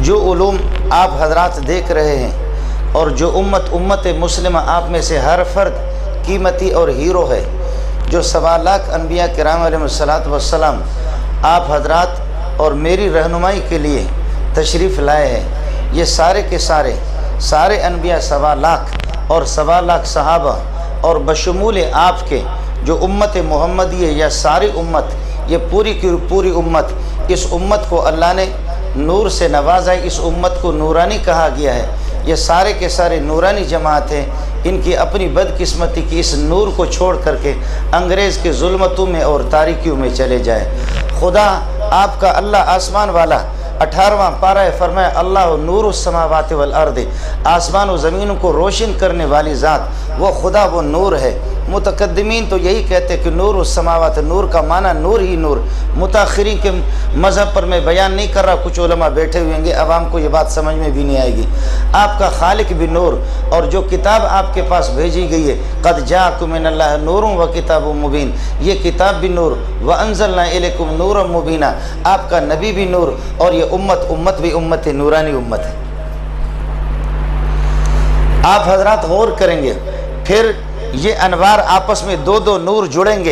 जो उलूम आप हजरात देख रहे हैं और जो उम्मत मुस्लिम आप में से हर फर्द कीमती और हीरो है, जो 1.25 लाख अम्बिया किराम अलैहिमुस्सलातु वस्सलाम आप हजरात और मेरी रहनुमाई के लिए तशरीफ़ लाए हैं, ये सारे के सारे अम्बिया 1.25 लाख और 1.25 लाख सहाबा और बशमूल आपके जो उम्मत मोहम्मदी है या सारी उम्मत, ये पूरी की पूरी उम्मत, इस उम्मत को अल्लाह ने नूर से नवाजा है, इस उम्मत को नूरानी कहा गया है। ये सारे के सारे नूरानी जमात हैं। इनकी अपनी बदकिस्मती की इस नूर को छोड़ करके अंग्रेज़ के जुल्मतों में और तारीकियों में चले जाए। खुदा आपका अल्लाह आसमान वाला 18वां पारा है, फरमाया अल्लाह नूरुस समावाति वल अर्द, आसमान और ज़मीन को रोशन करने वाली ज़ात वो खुदा, वो नूर है। मुतकद्दिमीन तो यही कहते कि नूरुस समावात, नूर का माना नूर ही नूर। मुताखिरीन के मज़हब पर मैं बयान नहीं कर रहा, कुछ उलमा बैठे हुए होंगे, अवाम को ये बात समझ में भी नहीं आएगी। आपका खालिक भी नूर, और जो किताब आपके पास भेजी गई है, क़द जाअकुम मिनल्लाहि नूरुन व किताबुम मुबीन, ये किताब भी नूर, व अंज़लना इलैकुम नूरन मुबीना, आपका नबी भी नूर, और ये उम्मत भी उम्मत नूरानी उम्मत है। आप हजरात गौर करेंगे, फिर ये अनवार आपस में दो नूर जुड़ेंगे।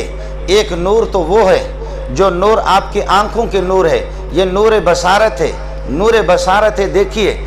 एक नूर तो वो है जो नूर आपकी आंखों के नूर है, ये नूर बसारत है, नूर बसारत है। देखिए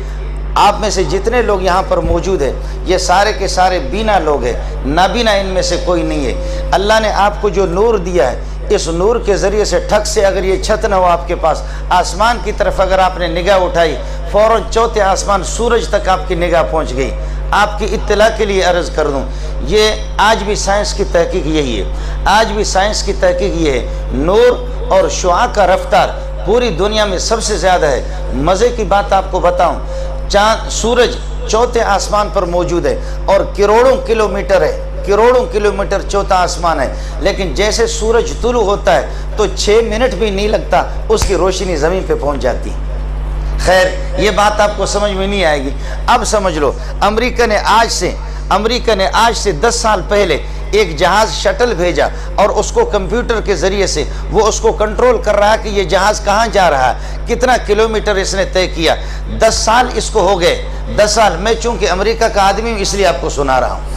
आप में से जितने लोग यहाँ पर मौजूद हैं, ये सारे के सारे बीना लोग हैं, नाबीना इनमें से कोई नहीं है। अल्लाह ने आपको जो नूर दिया है, इस नूर के ज़रिए से ठग से अगर ये छत न हो आपके पास, आसमान की तरफ अगर आपने निगाह उठाई, फ़ौरन चौथे आसमान सूरज तक आपकी निगाह पहुँच गई। आपकी इत्तला के लिए अर्ज़ कर दूँ, ये आज भी साइंस की तहकीक यही है, आज भी साइंस की तहकीक ये है, नूर और शुआ का रफ्तार पूरी दुनिया में सबसे ज़्यादा है। मज़े की बात आपको बताऊँ, चाँद सूरज चौथे आसमान पर मौजूद है और करोड़ों किलोमीटर है, करोड़ों किलोमीटर चौथा आसमान है, लेकिन जैसे सूरज तुलू होता है तो 6 मिनट भी नहीं लगता उसकी रोशनी ज़मीन पे पहुंच जाती है। खैर ये बात आपको समझ में नहीं आएगी। अब समझ लो, अमेरिका ने आज से 10 साल पहले एक जहाज़ शटल भेजा और उसको कंप्यूटर के ज़रिए से वो उसको कंट्रोल कर रहा है कि ये जहाज़ कहाँ जा रहा है, कितना किलोमीटर इसने तय किया। 10 साल इसको हो गए, 10 साल। मैं चूँकि अमेरिका का आदमी हूँ इसलिए आपको सुना रहा हूँ।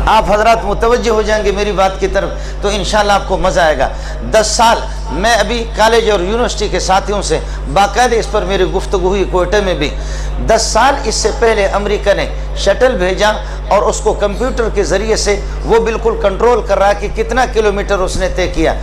आप हजरात मुतवज्जे हो जाएंगे मेरी बात की तरफ तो इंशाल्लाह आपको मज़ा आएगा। 10 साल मैं अभी कॉलेज और यूनिवर्सिटी के साथियों से बाकायदे इस पर मेरी गुफ्तगू हुई, कोयटे में भी। 10 साल इससे पहले अमेरिका ने शटल भेजा और उसको कंप्यूटर के ज़रिए से वो बिल्कुल कंट्रोल कर रहा है कि कितना किलोमीटर उसने तय किया।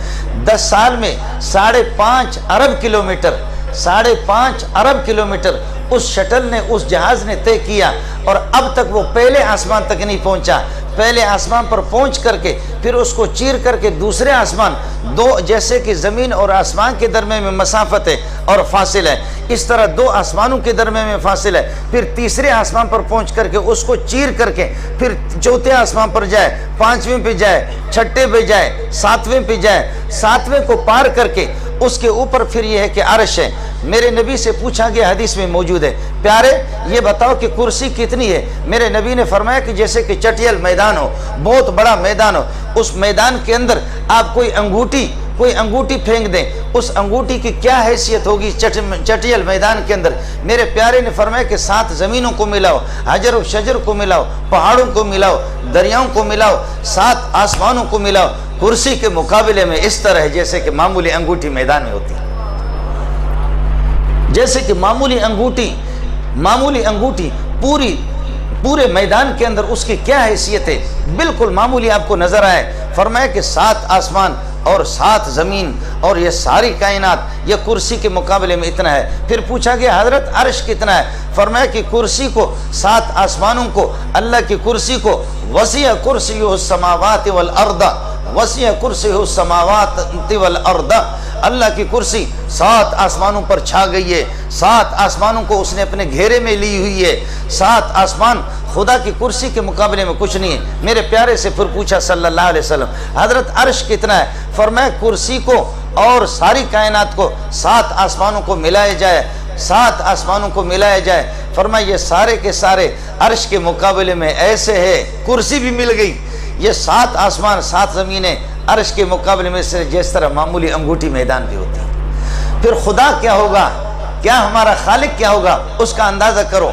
10 साल में 5.5 अरब किलोमीटर, 5.5 अरब किलोमीटर उस शटल ने, उस जहाज़ ने तय किया, और अब तक वो पहले आसमान तक नहीं पहुंचा। पहले आसमान पर पहुंच करके फिर उसको चीर करके दूसरे आसमान, दो जैसे कि ज़मीन और आसमान के दरमियान में मसाफत है और फासिल है, इस तरह 2 आसमानों के दरमियान में फासिल है। फिर तीसरे आसमान पर पहुंच करके उसको चीर करके फिर चौथे आसमान पर जाए, 5वें पे जाए, 6ठे पे जाए, 7वें पे जाए, 7वें को पार करके उसके ऊपर फिर यह है कि अर्श है। मेरे नबी से पूछा गया, हदीस में मौजूद है, प्यारे ये बताओ कि कुर्सी कितनी है। मेरे नबी ने फरमाया कि जैसे कि चटियल मैदान हो, बहुत बड़ा मैदान हो, उस मैदान के अंदर आप कोई अंगूठी फेंक दें, उस अंगूठी की क्या हैसियत होगी चटियल मैदान के अंदर। मेरे प्यारे ने फरमाया कि 7 ज़मीनों को मिलाओ, हजर और शजर को मिलाओ, पहाड़ों को मिलाओ, दरियाओं को मिलाओ, 7 आसमानों को मिलाओ, कुर्सी के मुकाबले में इस तरह है जैसे कि मामूली अंगूठी मैदान में होती है। जैसे कि मामूली अंगूठी पूरे मैदान के अंदर उसकी क्या हैसियत है, बिल्कुल मामूली आपको नजर आए। फरमाया कि 7 आसमान और 7 ज़मीन और ये सारी कायनात ये कुर्सी के मुकाबले में इतना है। फिर पूछा गया हजरत अर्श कितना है। फरमाया कि कुर्सी को, 7 आसमानों को, अल्लाह की कुर्सी को, वसिअ कुर्सियुहु समावाति वल अर्द, वसिअ कुर्सियुहु समावाति वल अर्द, अल्लाह की कुर्सी 7 आसमानों पर छा गई है, 7 आसमानों को उसने अपने घेरे में ली हुई है। 7 आसमान खुदा की कुर्सी के मुकाबले में कुछ नहीं है। मेरे प्यारे से फिर पूछा सल्लल्लाहु अलैहि वसल्लम, हजरत अर्श कितना है। फरमाया कुर्सी को और सारी कायनात को, 7 आसमानों को मिलाया जाए, 7 आसमानों को मिलाया जाए। फरमाया ये सारे के सारे अर्श के मुकाबले में ऐसे है, कुर्सी भी मिल गई, ये 7 आसमान 7 ज़मीनें अर्श के मुकाबले में से जिस तरह मामूली अंगूठी मैदान भी होती है। फिर खुदा क्या होगा, क्या हमारा खालिक क्या होगा उसका अंदाजा करो।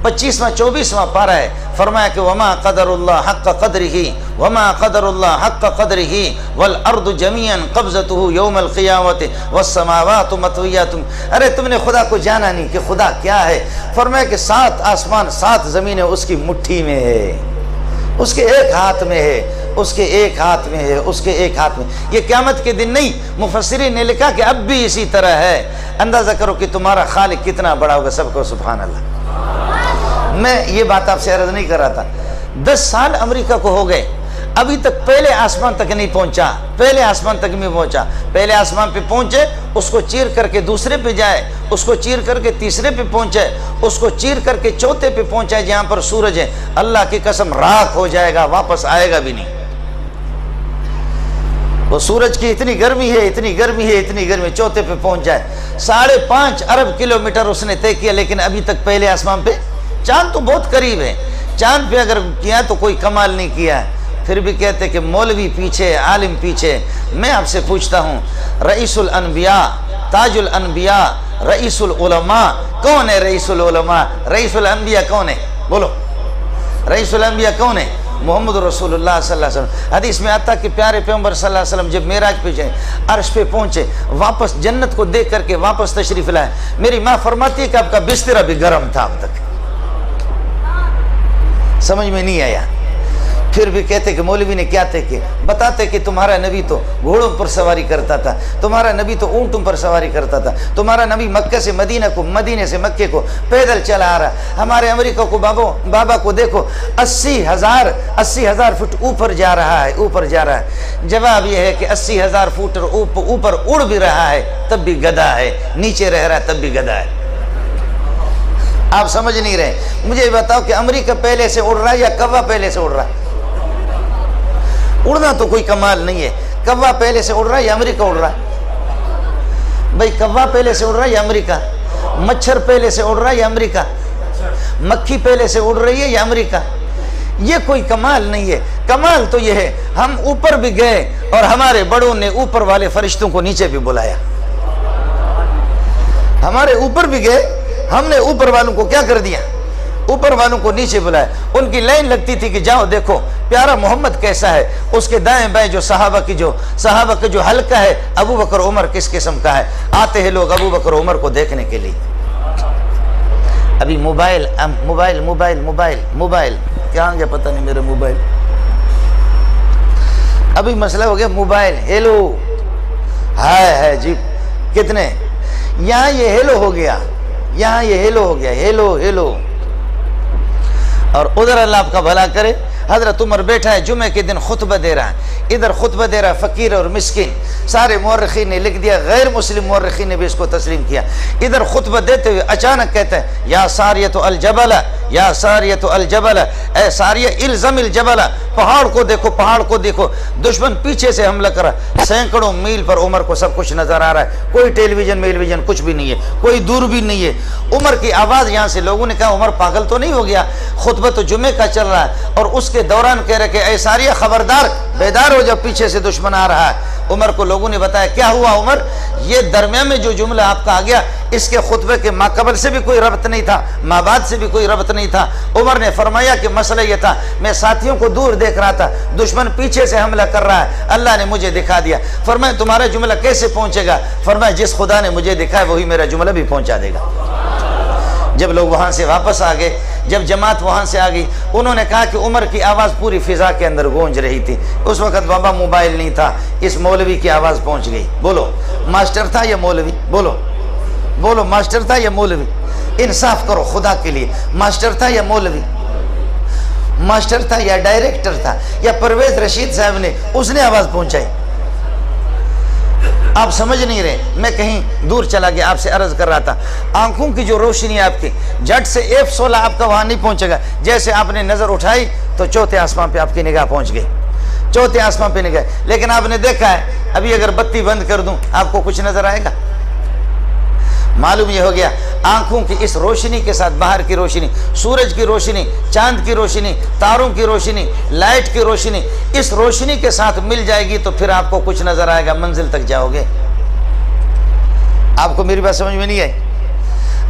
25वां 24वां पारा है, फरमाया कि वमा क़दरुल्लाह हक़्क़ क़द्रिही वमा क़दरुल्लाह हक़्क़ क़द्रिही वल अर्दु जमीअन क़ब्ज़तुहु यौमल क़ियामति वस्समावातु मत्विय्यातुन। अरे तुमने खुदा को जाना नहीं कि खुदा क्या है। फरमाया कि 7 आसमान 7 ज़मीनें उसकी मुट्ठी में है, उसके एक हाथ में है, उसके एक हाथ में है, उसके एक हाथ में। ये क़यामत के दिन नहीं, मुफस्सिरीन ने लिखा कि अब भी इसी तरह है। अंदाज़ा करो कि तुम्हारा खालिक कितना बड़ा होगा। सबको सुभान अल्लाह। मैं ये बात आपसे अर्ज नहीं कर रहा था। 10 साल अमेरिका को हो गए, अभी तक पहले आसमान तक नहीं पहुंचा, पहले आसमान तक नहीं पहुंचा। पहले आसमान पे पहुंचे, उसको चीर करके दूसरे पे जाए, उसको चीर करके तीसरे पे पहुंचे, उसको चीर करके चौथे पे पहुंचा जहां पर सूरज है। अल्लाह की कसम राख हो जाएगा, वापस आएगा भी नहीं। वो सूरज की इतनी गर्मी है, इतनी गर्मी है, इतनी गर्मी, चौथे पे पहुंच जाए। 5.5 अरब किलोमीटर उसने तय किया, लेकिन अभी तक पहले आसमान पे। चांद तो बहुत करीब है, चांद पे अगर किया तो कोई कमाल नहीं किया है। फिर भी कहते कि मौलवी पीछे, आलिम पीछे। मैं आपसे पूछता हूँ, रईसुल अनबिया, ताजुल अनबिया, रईसुल उलमा कौन है? रईसुल उलमा, रईसुल अनबिया कौन है? बोलो, रईसुल अनबिया कौन है? मोहम्मद रसूलुल्लाह सल्लल्लाहु अलैहि वसल्लम। हदीस में आता कि प्यारे पैगंबर सल्लल्लाहु अलैहि वसल्लम जब मेराज पे जाए, अर्श पे पहुंचे, वापस जन्नत को देख करके वापस तशरीफ लाए। मेरी माँ फरमाती है कि आपका बिस्तर भी गर्म था अब तक। समझ में नहीं आया। फिर भी कहते कि मौलवी ने क्या तय किया? बताते कि तुम्हारा नबी तो घोड़ों पर सवारी करता था, तुम्हारा नबी तो ऊँटों पर सवारी करता था, तुम्हारा नबी मक्के से मदीना को, मदीने से मक्के को पैदल चला आ रहा। हमारे अमेरिका को बाबा को देखो, 80,000 फुट ऊपर जा रहा है, ऊपर जा रहा है। जवाब यह है कि 80,000 फुट ऊपर उड़ भी रहा है तब भी गधा है, नीचे रह रहा है तब भी गधा है। आप समझ नहीं रहे। मुझे बताओ कि अमेरिका पहले से उड़ रहा है या कौवा पहले से उड़ रहा है? उड़ना तो कोई कमाल नहीं है। कौवा पहले से उड़ रहा है या अमेरिका उड़ रहा है? भाई कौवा पहले से उड़ रहा है या अमेरिका? मच्छर पहले से उड़ रहा है या अमेरिका? मक्खी पहले से उड़ रही है या अमेरिका? ये कोई कमाल नहीं है। कमाल तो ये है हम ऊपर भी गए और हमारे बड़ों ने ऊपर वाले फरिश्तों को नीचे भी बुलाया। हमारे ऊपर भी गए, हमने ऊपर वालों को क्या कर दिया? ऊपर वालों को नीचे बुलाया। उनकी लाइन लगती थी कि जाओ देखो प्यारा मोहम्मद कैसा है। उसके दाएं बाएं जो सहाबा के जो हल्का है, अबू बकर उमर किस किस्म का है। आते हैं लोग अबू बकर उमर को देखने के लिए। अभी mobile mobile mobile mobile mobile क्या गया पता नहीं मेरा मोबाइल। अभी मसला हो गया मोबाइल। हेलो है जी कितने, यहाँ ये हेलो हो गया, यहाँ ये हेलो हो गया, हेलो हेलो। और उधर अल्लाह आपका भला करे, हजरत उमर बैठा है, जुमे के दिन खुतबा दे रहा है। इधर खुतबा दे रहा है फ़कीर और मिस्किन। सारे मुअर्रिखीन ने लिख दिया, गैर मुस्लिम मुअर्रिखीन ने भी इसको तस्लीम किया। इधर खुतबा देते हुए अचानक कहता है, या सारियतु अल जबल, या सारियतु अल जबल, ए सारिया इल्ज़मिल जबल। पहाड़ को देखो, पहाड़ को देखो। दुश्मन पीछे से हमला कर रहा है। सैकड़ों मील पर उमर को सब कुछ नजर आ रहा है। कोई टेलीविजन कुछ भी नहीं है, कोई दूरबीन नहीं है। उमर की आवाज़ यहाँ से लोगों ने कहा उमर पागल तो नहीं हो गया, खुतबा तो जुमे का चल रहा है। और उसके दौरान कह रहे कि ऐ सारिया खबरदार, बेदार हो जब पीछे से दुश्मन आ रहा है। उमर को लोगों ने बताया क्या हुआ उमर, ये दरमियान में जो जुमला आपका आ गया, इसके खुतबे के माकबल से भी कोई रब्त नहीं था, माबाद से भी कोई रब्त नहीं था। उमर ने फरमाया कि मसला ये था, मैं साथियों को दूर देख रहा था, दुश्मन पीछे से हमला कर रहा है, अल्लाह ने मुझे दिखा दिया। फरमाया तुम्हारा जुमला कैसे पहुंचेगा? फरमाया जिस खुदा ने मुझे दिखाया वही मेरा जुमला भी पहुंचा देगा। जब लोग वहाँ से वापस आ गए, जब जमात वहाँ से आ गई, उन्होंने कहा कि उमर की आवाज़ पूरी फ़िज़ा के अंदर गूंज रही थी। उस वक़्त बाबा मोबाइल नहीं था, इस मौलवी की आवाज़ पहुँच गई। बोलो मास्टर था या मौलवी? बोलो बोलो मास्टर था या मौलवी? इंसाफ करो खुदा के लिए, मास्टर था या मौलवी? मास्टर था या डायरेक्टर था या परवेज रशीद साहब ने उसने आवाज़ पहुँचाई? आप समझ नहीं रहे। मैं कहीं दूर चला गया, आपसे अर्ज कर रहा था, आंखों की जो रोशनी है आपकी, झट से F16 आपका वहाँ नहीं पहुँचेगा। जैसे आपने नज़र उठाई तो चौथे आसमान पे आपकी निगाह पहुँच गई, चौथे आसमान पे निगाह। लेकिन आपने देखा है अभी अगर बत्ती बंद कर दूँ आपको कुछ नज़र आएगा? मालूम ये हो गया आंखों की इस रोशनी के साथ बाहर की रोशनी, सूरज की रोशनी, चांद की रोशनी, तारों की रोशनी, लाइट की रोशनी, इस रोशनी के साथ मिल जाएगी तो फिर आपको कुछ नजर आएगा, मंजिल तक जाओगे। आपको मेरी बात समझ में नहीं आई?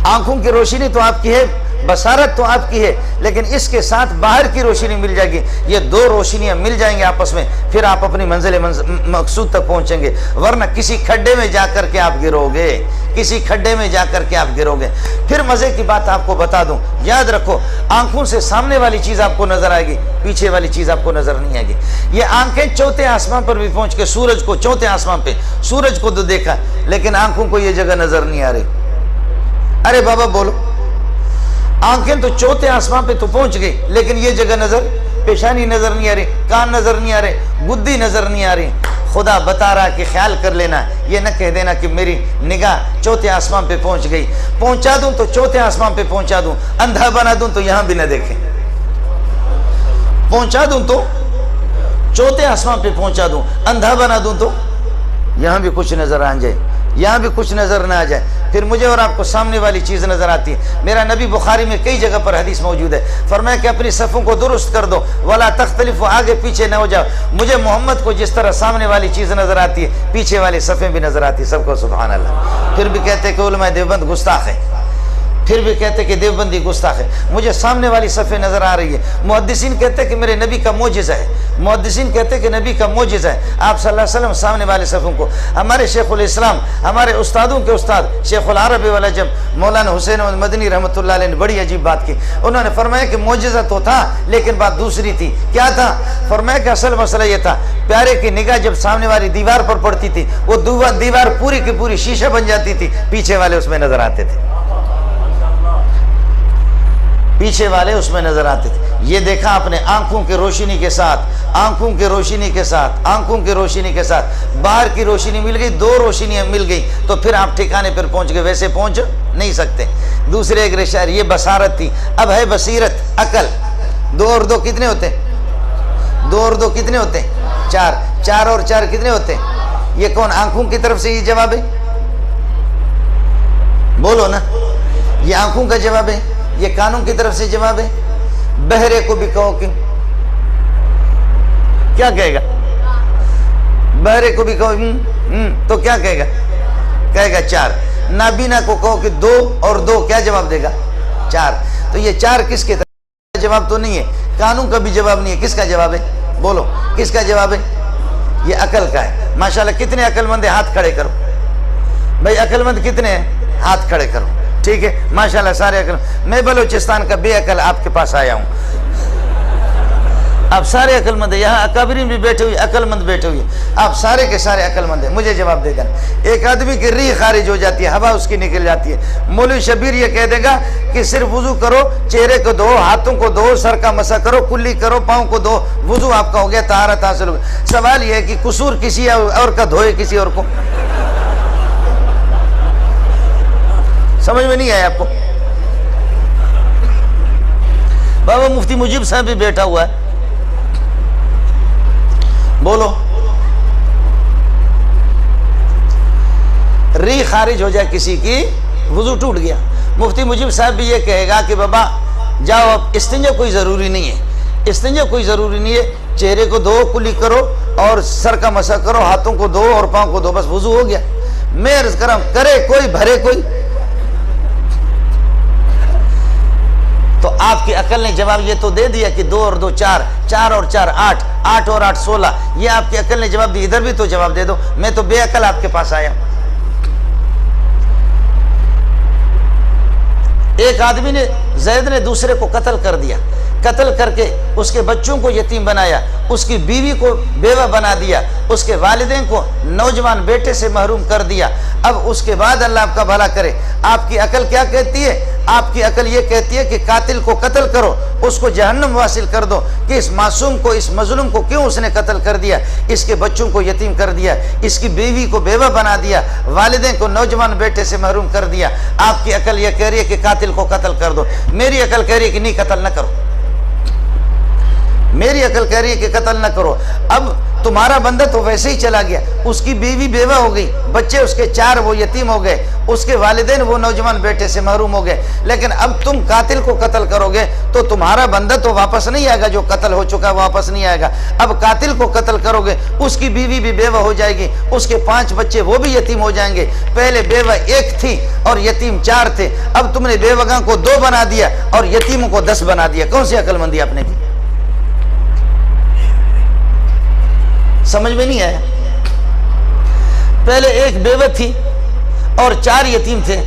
आंखों की रोशनी तो आपकी है, बसारत तो आपकी है, लेकिन इसके साथ बाहर की रोशनी मिल जाएगी। ये दो रोशनियां मिल जाएंगे आपस में, फिर आप अपनी मंजिल मकसूद तक पहुंचेंगे। वरना किसी खड्डे में जाकर के आप गिरोगे, किसी खड्डे में जाकर के आप गिरोगे। फिर मजे की बात आपको बता दूं, याद रखो, आंखों से सामने वाली चीज आपको नजर आएगी, पीछे वाली चीज आपको नजर नहीं आएगी। ये आंखें चौथे आसमान पर भी पहुंच के सूरज को, चौथे आसमान पे सूरज को तो देखा, लेकिन आंखों को ये जगह नजर नहीं आ रही। अरे बाबा बोलो, आंखें तो चौथे आसमान पे तो पहुंच गई, लेकिन ये जगह नजर, पेशानी नजर नहीं आ रही, कान नजर नहीं आ रहे, गुद्दी नजर नहीं आ रही। खुदा बता रहा कि ख्याल कर लेना, ये न कह देना कि मेरी निगाह चौथे आसमान पे पहुंच गई। पहुंचा दूं तो चौथे आसमान पे पहुंचा दूं, अंधा बना दूं तो यहां भी न देखे। पहुंचा दूं तो चौथे आसमान पे पहुंचा दूं, अंधा बना दूं तो यहां भी कुछ नजर आ जाए, यहाँ भी कुछ नजर ना आ जाए, फिर मुझे और आपको सामने वाली चीज नजर आती है। मेरा नबी बुखारी में कई जगह पर हदीस मौजूद है, फरमाया कि अपनी सफ़ों को दुरुस्त कर दो, वला तख्तलिफ, आगे पीछे न हो जाओ। मुझे मोहम्मद को जिस तरह सामने वाली चीज नजर आती है, पीछे वाली सफ़ें भी नजर आती है सबको, सुभान अल्लाह। फिर भी कहते कि उलमा देवबंद गुस्ताख है, फिर भी कहते कि देवबंदी गुस्ताख है। मुझे सामने वाली सफ़े नजर आ रही है। मुहद्दिसीन कहते कि मेरे नबी का मोजिज़ा है, मुहद्दिसीन कहते कि नबी का मोजिज़ा है। आप सल्लल्लाहु अलैहि वसल्लम सामने वाले सफ़ों को, हमारे शेखुल इस्लाम, हमारे उस्तादों के उस्ताद शेखुल अरब वल अजम मौलाना हुसैन मदनी रहमतुल्लाह अलैह ने बड़ी अजीब बात की। उन्होंने फरमाया कि मोजिज़ा तो था, लेकिन बात दूसरी थी। क्या था? फरमाया कि असल मसला यह था, प्यारे की निगाह जब सामने वाली दीवार पर पड़ती थी, वो दीवार पूरी की पूरी शीशा बन जाती थी, पीछे वाले उसमें नजर आते थे, पीछे वाले उसमें नजर आते थे। ये देखा आपने आंखों की रोशनी के साथ, आंखों की रोशनी के साथ, आंखों की रोशनी के साथ बाहर की रोशनी मिल गई, दो रोशनियां मिल गई, तो फिर आप ठिकाने पर पहुंच गए, वैसे पहुंच नहीं सकते। दूसरे एक रिशार, ये बसारत थी। अब है बसीरत, अकल। दो और दो कितने होते हैं? दो और दो कितने होते हैं? चार। चार और चार कितने होते हैं? ये कौन? आंखों की तरफ से ये जवाब है, बोलो ना। ये आंखों का जवाब है, ये कानों की तरफ से जवाब है। बहरे को भी कहो कि क्या कहेगा? बहरे को भी कहो तो क्या कहेगा? कहेगा चार। नाबीना को कहो कि दो और दो, क्या जवाब देगा? चार। तो ये चार किसके तरफ जवाब तो नहीं है, कानों का भी जवाब नहीं है। किसका जवाब है? बोलो, किसका जवाब है? ये अकल का है। माशाल्लाह, कितने अकलमंद है? हाथ खड़े करो भाई, अकलमंद कितने हैं? हाथ खड़े करो। ठीक है, माशाल्लाह सारे अकल। मैं बलूचिस्तान का बेअकल आपके पास आया हूँ। आप सारे अकलमंद है, यहाँ अकाबरीन भी बैठे हुए, अकलमंद बैठे हुए, आप सारे के सारे अकलमंद है। मुझे जवाब देगा। एक आदमी की रीह खारिज हो जाती है, हवा उसकी निकल जाती है, मौलवी शबीर ये कह देगा कि सिर्फ वुजू करो, चेहरे को धो, हाथों को धो, सर का मसा करो, कुल्ली करो, पाँव को धो, वुजू आपका हो गया, तहारत हासिल हो गई। सवाल यह है कि कसूर किसी और का धोए किसी और को? समझ में नहीं आया आपको? बाबा मुफ्ती मुजीब साहब भी बैठा हुआ है, बोलो। री खारिज हो जाए किसी की, वुजू टूट गया, मुफ्ती मुजीब साहब भी ये कहेगा कि बाबा जाओ, अब इस्तिंजा कोई ज़रूरी नहीं है, इस्तिंजा कोई ज़रूरी नहीं है, चेहरे को धो, कुली करो और सर का मसा करो, हाथों को धो और पाँव को धो, बस वुजू हो गया। मैं अर्ज कर रहा हूं, करे कोई भरे कोई। तो आपकी अकल ने जवाब ये तो दे दिया कि दो और दो चार, चार और चार आठ, आठ और आठ 16। ये आपकी अकल ने जवाब दिया। इधर भी तो जवाब दे दो, मैं तो बेअकल आपके पास आया। एक आदमी ने, जैद ने दूसरे को कत्ल कर दिया, कत्ल करके उसके बच्चों को यतीम बनाया, उसकी बीवी को बेवा बना दिया, उसके वालिदैन को नौजवान बेटे से महरूम कर दिया। अब उसके बाद अल्लाह आपका भला करे, आपकी अकल क्या कहती है? आपकी अकल ये कहती है कि कातिल को कत्ल करो, उसको जहन्नम वासिल कर दो कि इस मासूम को, इस मजलूम को क्यों उसने कत्ल कर दिया, इसके बच्चों को यतीम कर दिया, इसकी बीवी को बेवा बना दिया, वालिदैन को नौजवान बेटे से महरूम कर दिया। आपकी अकल ये कह रही है कि कातिल को कत्ल कर दो। मेरी अकल कह रही है कि नहीं, कत्ल न करो। मेरी अकल कह रही है कि कत्ल न करो। अब तुम्हारा बंदा तो वैसे ही चला गया, उसकी बीवी बेवा हो गई, बच्चे उसके 4 वो यतीम हो गए, उसके वालिदैन वो नौजवान बेटे से महरूम हो गए। लेकिन अब तुम कातिल को कत्ल करोगे तो तुम्हारा बंदा तो वापस नहीं आएगा, जो कत्ल हो चुका वापस नहीं आएगा। अब कातिल को कत्ल करोगे, उसकी बीवी भी बेवा हो जाएगी, उसके 5 बच्चे वो भी यतीम हो जाएंगे। पहले बेवा 1 थी और यतीम 4 थे, अब तुमने बेवगा को 2 बना दिया और यतीमों को 10 बना दिया। कौन सी अक्लमंदी आपने की? समझ में नहीं आया। पहले 1 बेवा थी और 4 यतीम थे,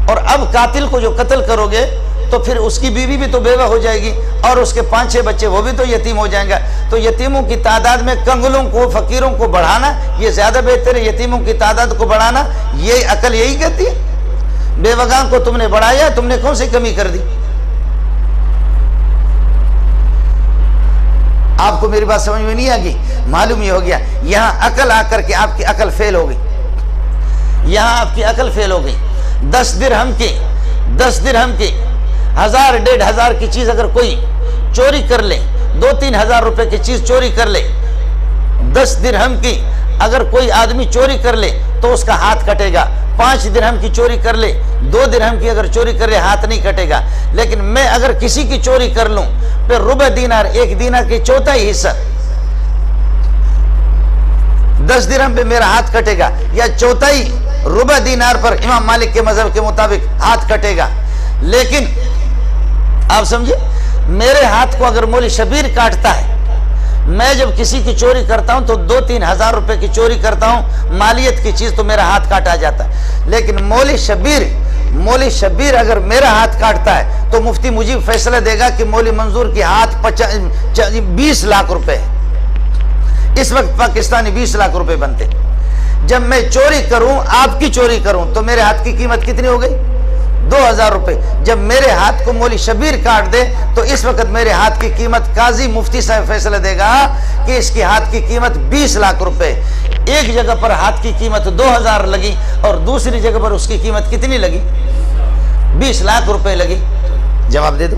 और अब कातिल को जो कत्ल करोगे तो फिर उसकी बीवी भी तो बेवा हो जाएगी और उसके 5-6 बच्चे वो भी तो यतीम हो जाएंगे। तो यतीमों की तादाद में कंगलों को, फकीरों को बढ़ाना ये ज्यादा बेहतर है, यतीमों की तादाद को बढ़ाना। ये अकल यही कहती है। बेवगा को तुमने बढ़ाया, तुमने कौन सी कमी कर दी? आपको मेरी बात समझ में नहीं आ गई? मालूम ही हो गया, यहां अकल आकर के आपकी अकल फेल हो गई। यहां आपकी अकल फेल हो गई। 10 दिरहम की 1000-1500 की चीज अगर कोई चोरी कर ले, 2-3 हजार रुपए की चीज चोरी कर ले, 10 दिरहम की अगर कोई आदमी चोरी कर ले तो उसका हाथ कटेगा। 5 दिरहम की चोरी कर ले, 2 दिरहम की अगर चोरी कर ले, हाथ नहीं कटेगा। लेकिन मैं अगर किसी की चोरी कर लूं फिर रुबे दीनार, 1 दीनार की 1/4 हिस्सा 10 दिरहम पे मेरा हाथ कटेगा, या 1/4 रुबे दीनार पर इमाम मालिक के मजहब के मुताबिक हाथ कटेगा। लेकिन आप समझे, मेरे हाथ को अगर मौली शबीर काटता है, मैं जब किसी की चोरी करता हूं तो 2-3 हजार रुपए की चोरी करता हूं, मालियत की चीज, तो मेरा हाथ काटा जाता है। लेकिन मौली शबीर अगर मेरा हाथ काटता है तो मुफ्ती मुजीब फैसला देगा कि मौली मंजूर की हाथ 20 लाख रुपए है। इस वक्त पाकिस्तानी 20 लाख रुपए बनते। जब मैं चोरी करूं, आपकी चोरी करूं, तो मेरे हाथ की कीमत कितनी हो गई? 2000 रुपए। जब मेरे हाथ को मौली शबीर काट दे तो इस वक्त मेरे हाथ की कीमत, काजी मुफ्ती साहब फैसला देगा कि इसकी हाथ की कीमत 20 लाख रुपए। एक जगह पर हाथ की कीमत 2000 लगी और दूसरी जगह पर उसकी कीमत कितनी लगी? 20 लाख रुपए लगी। जवाब दे दो।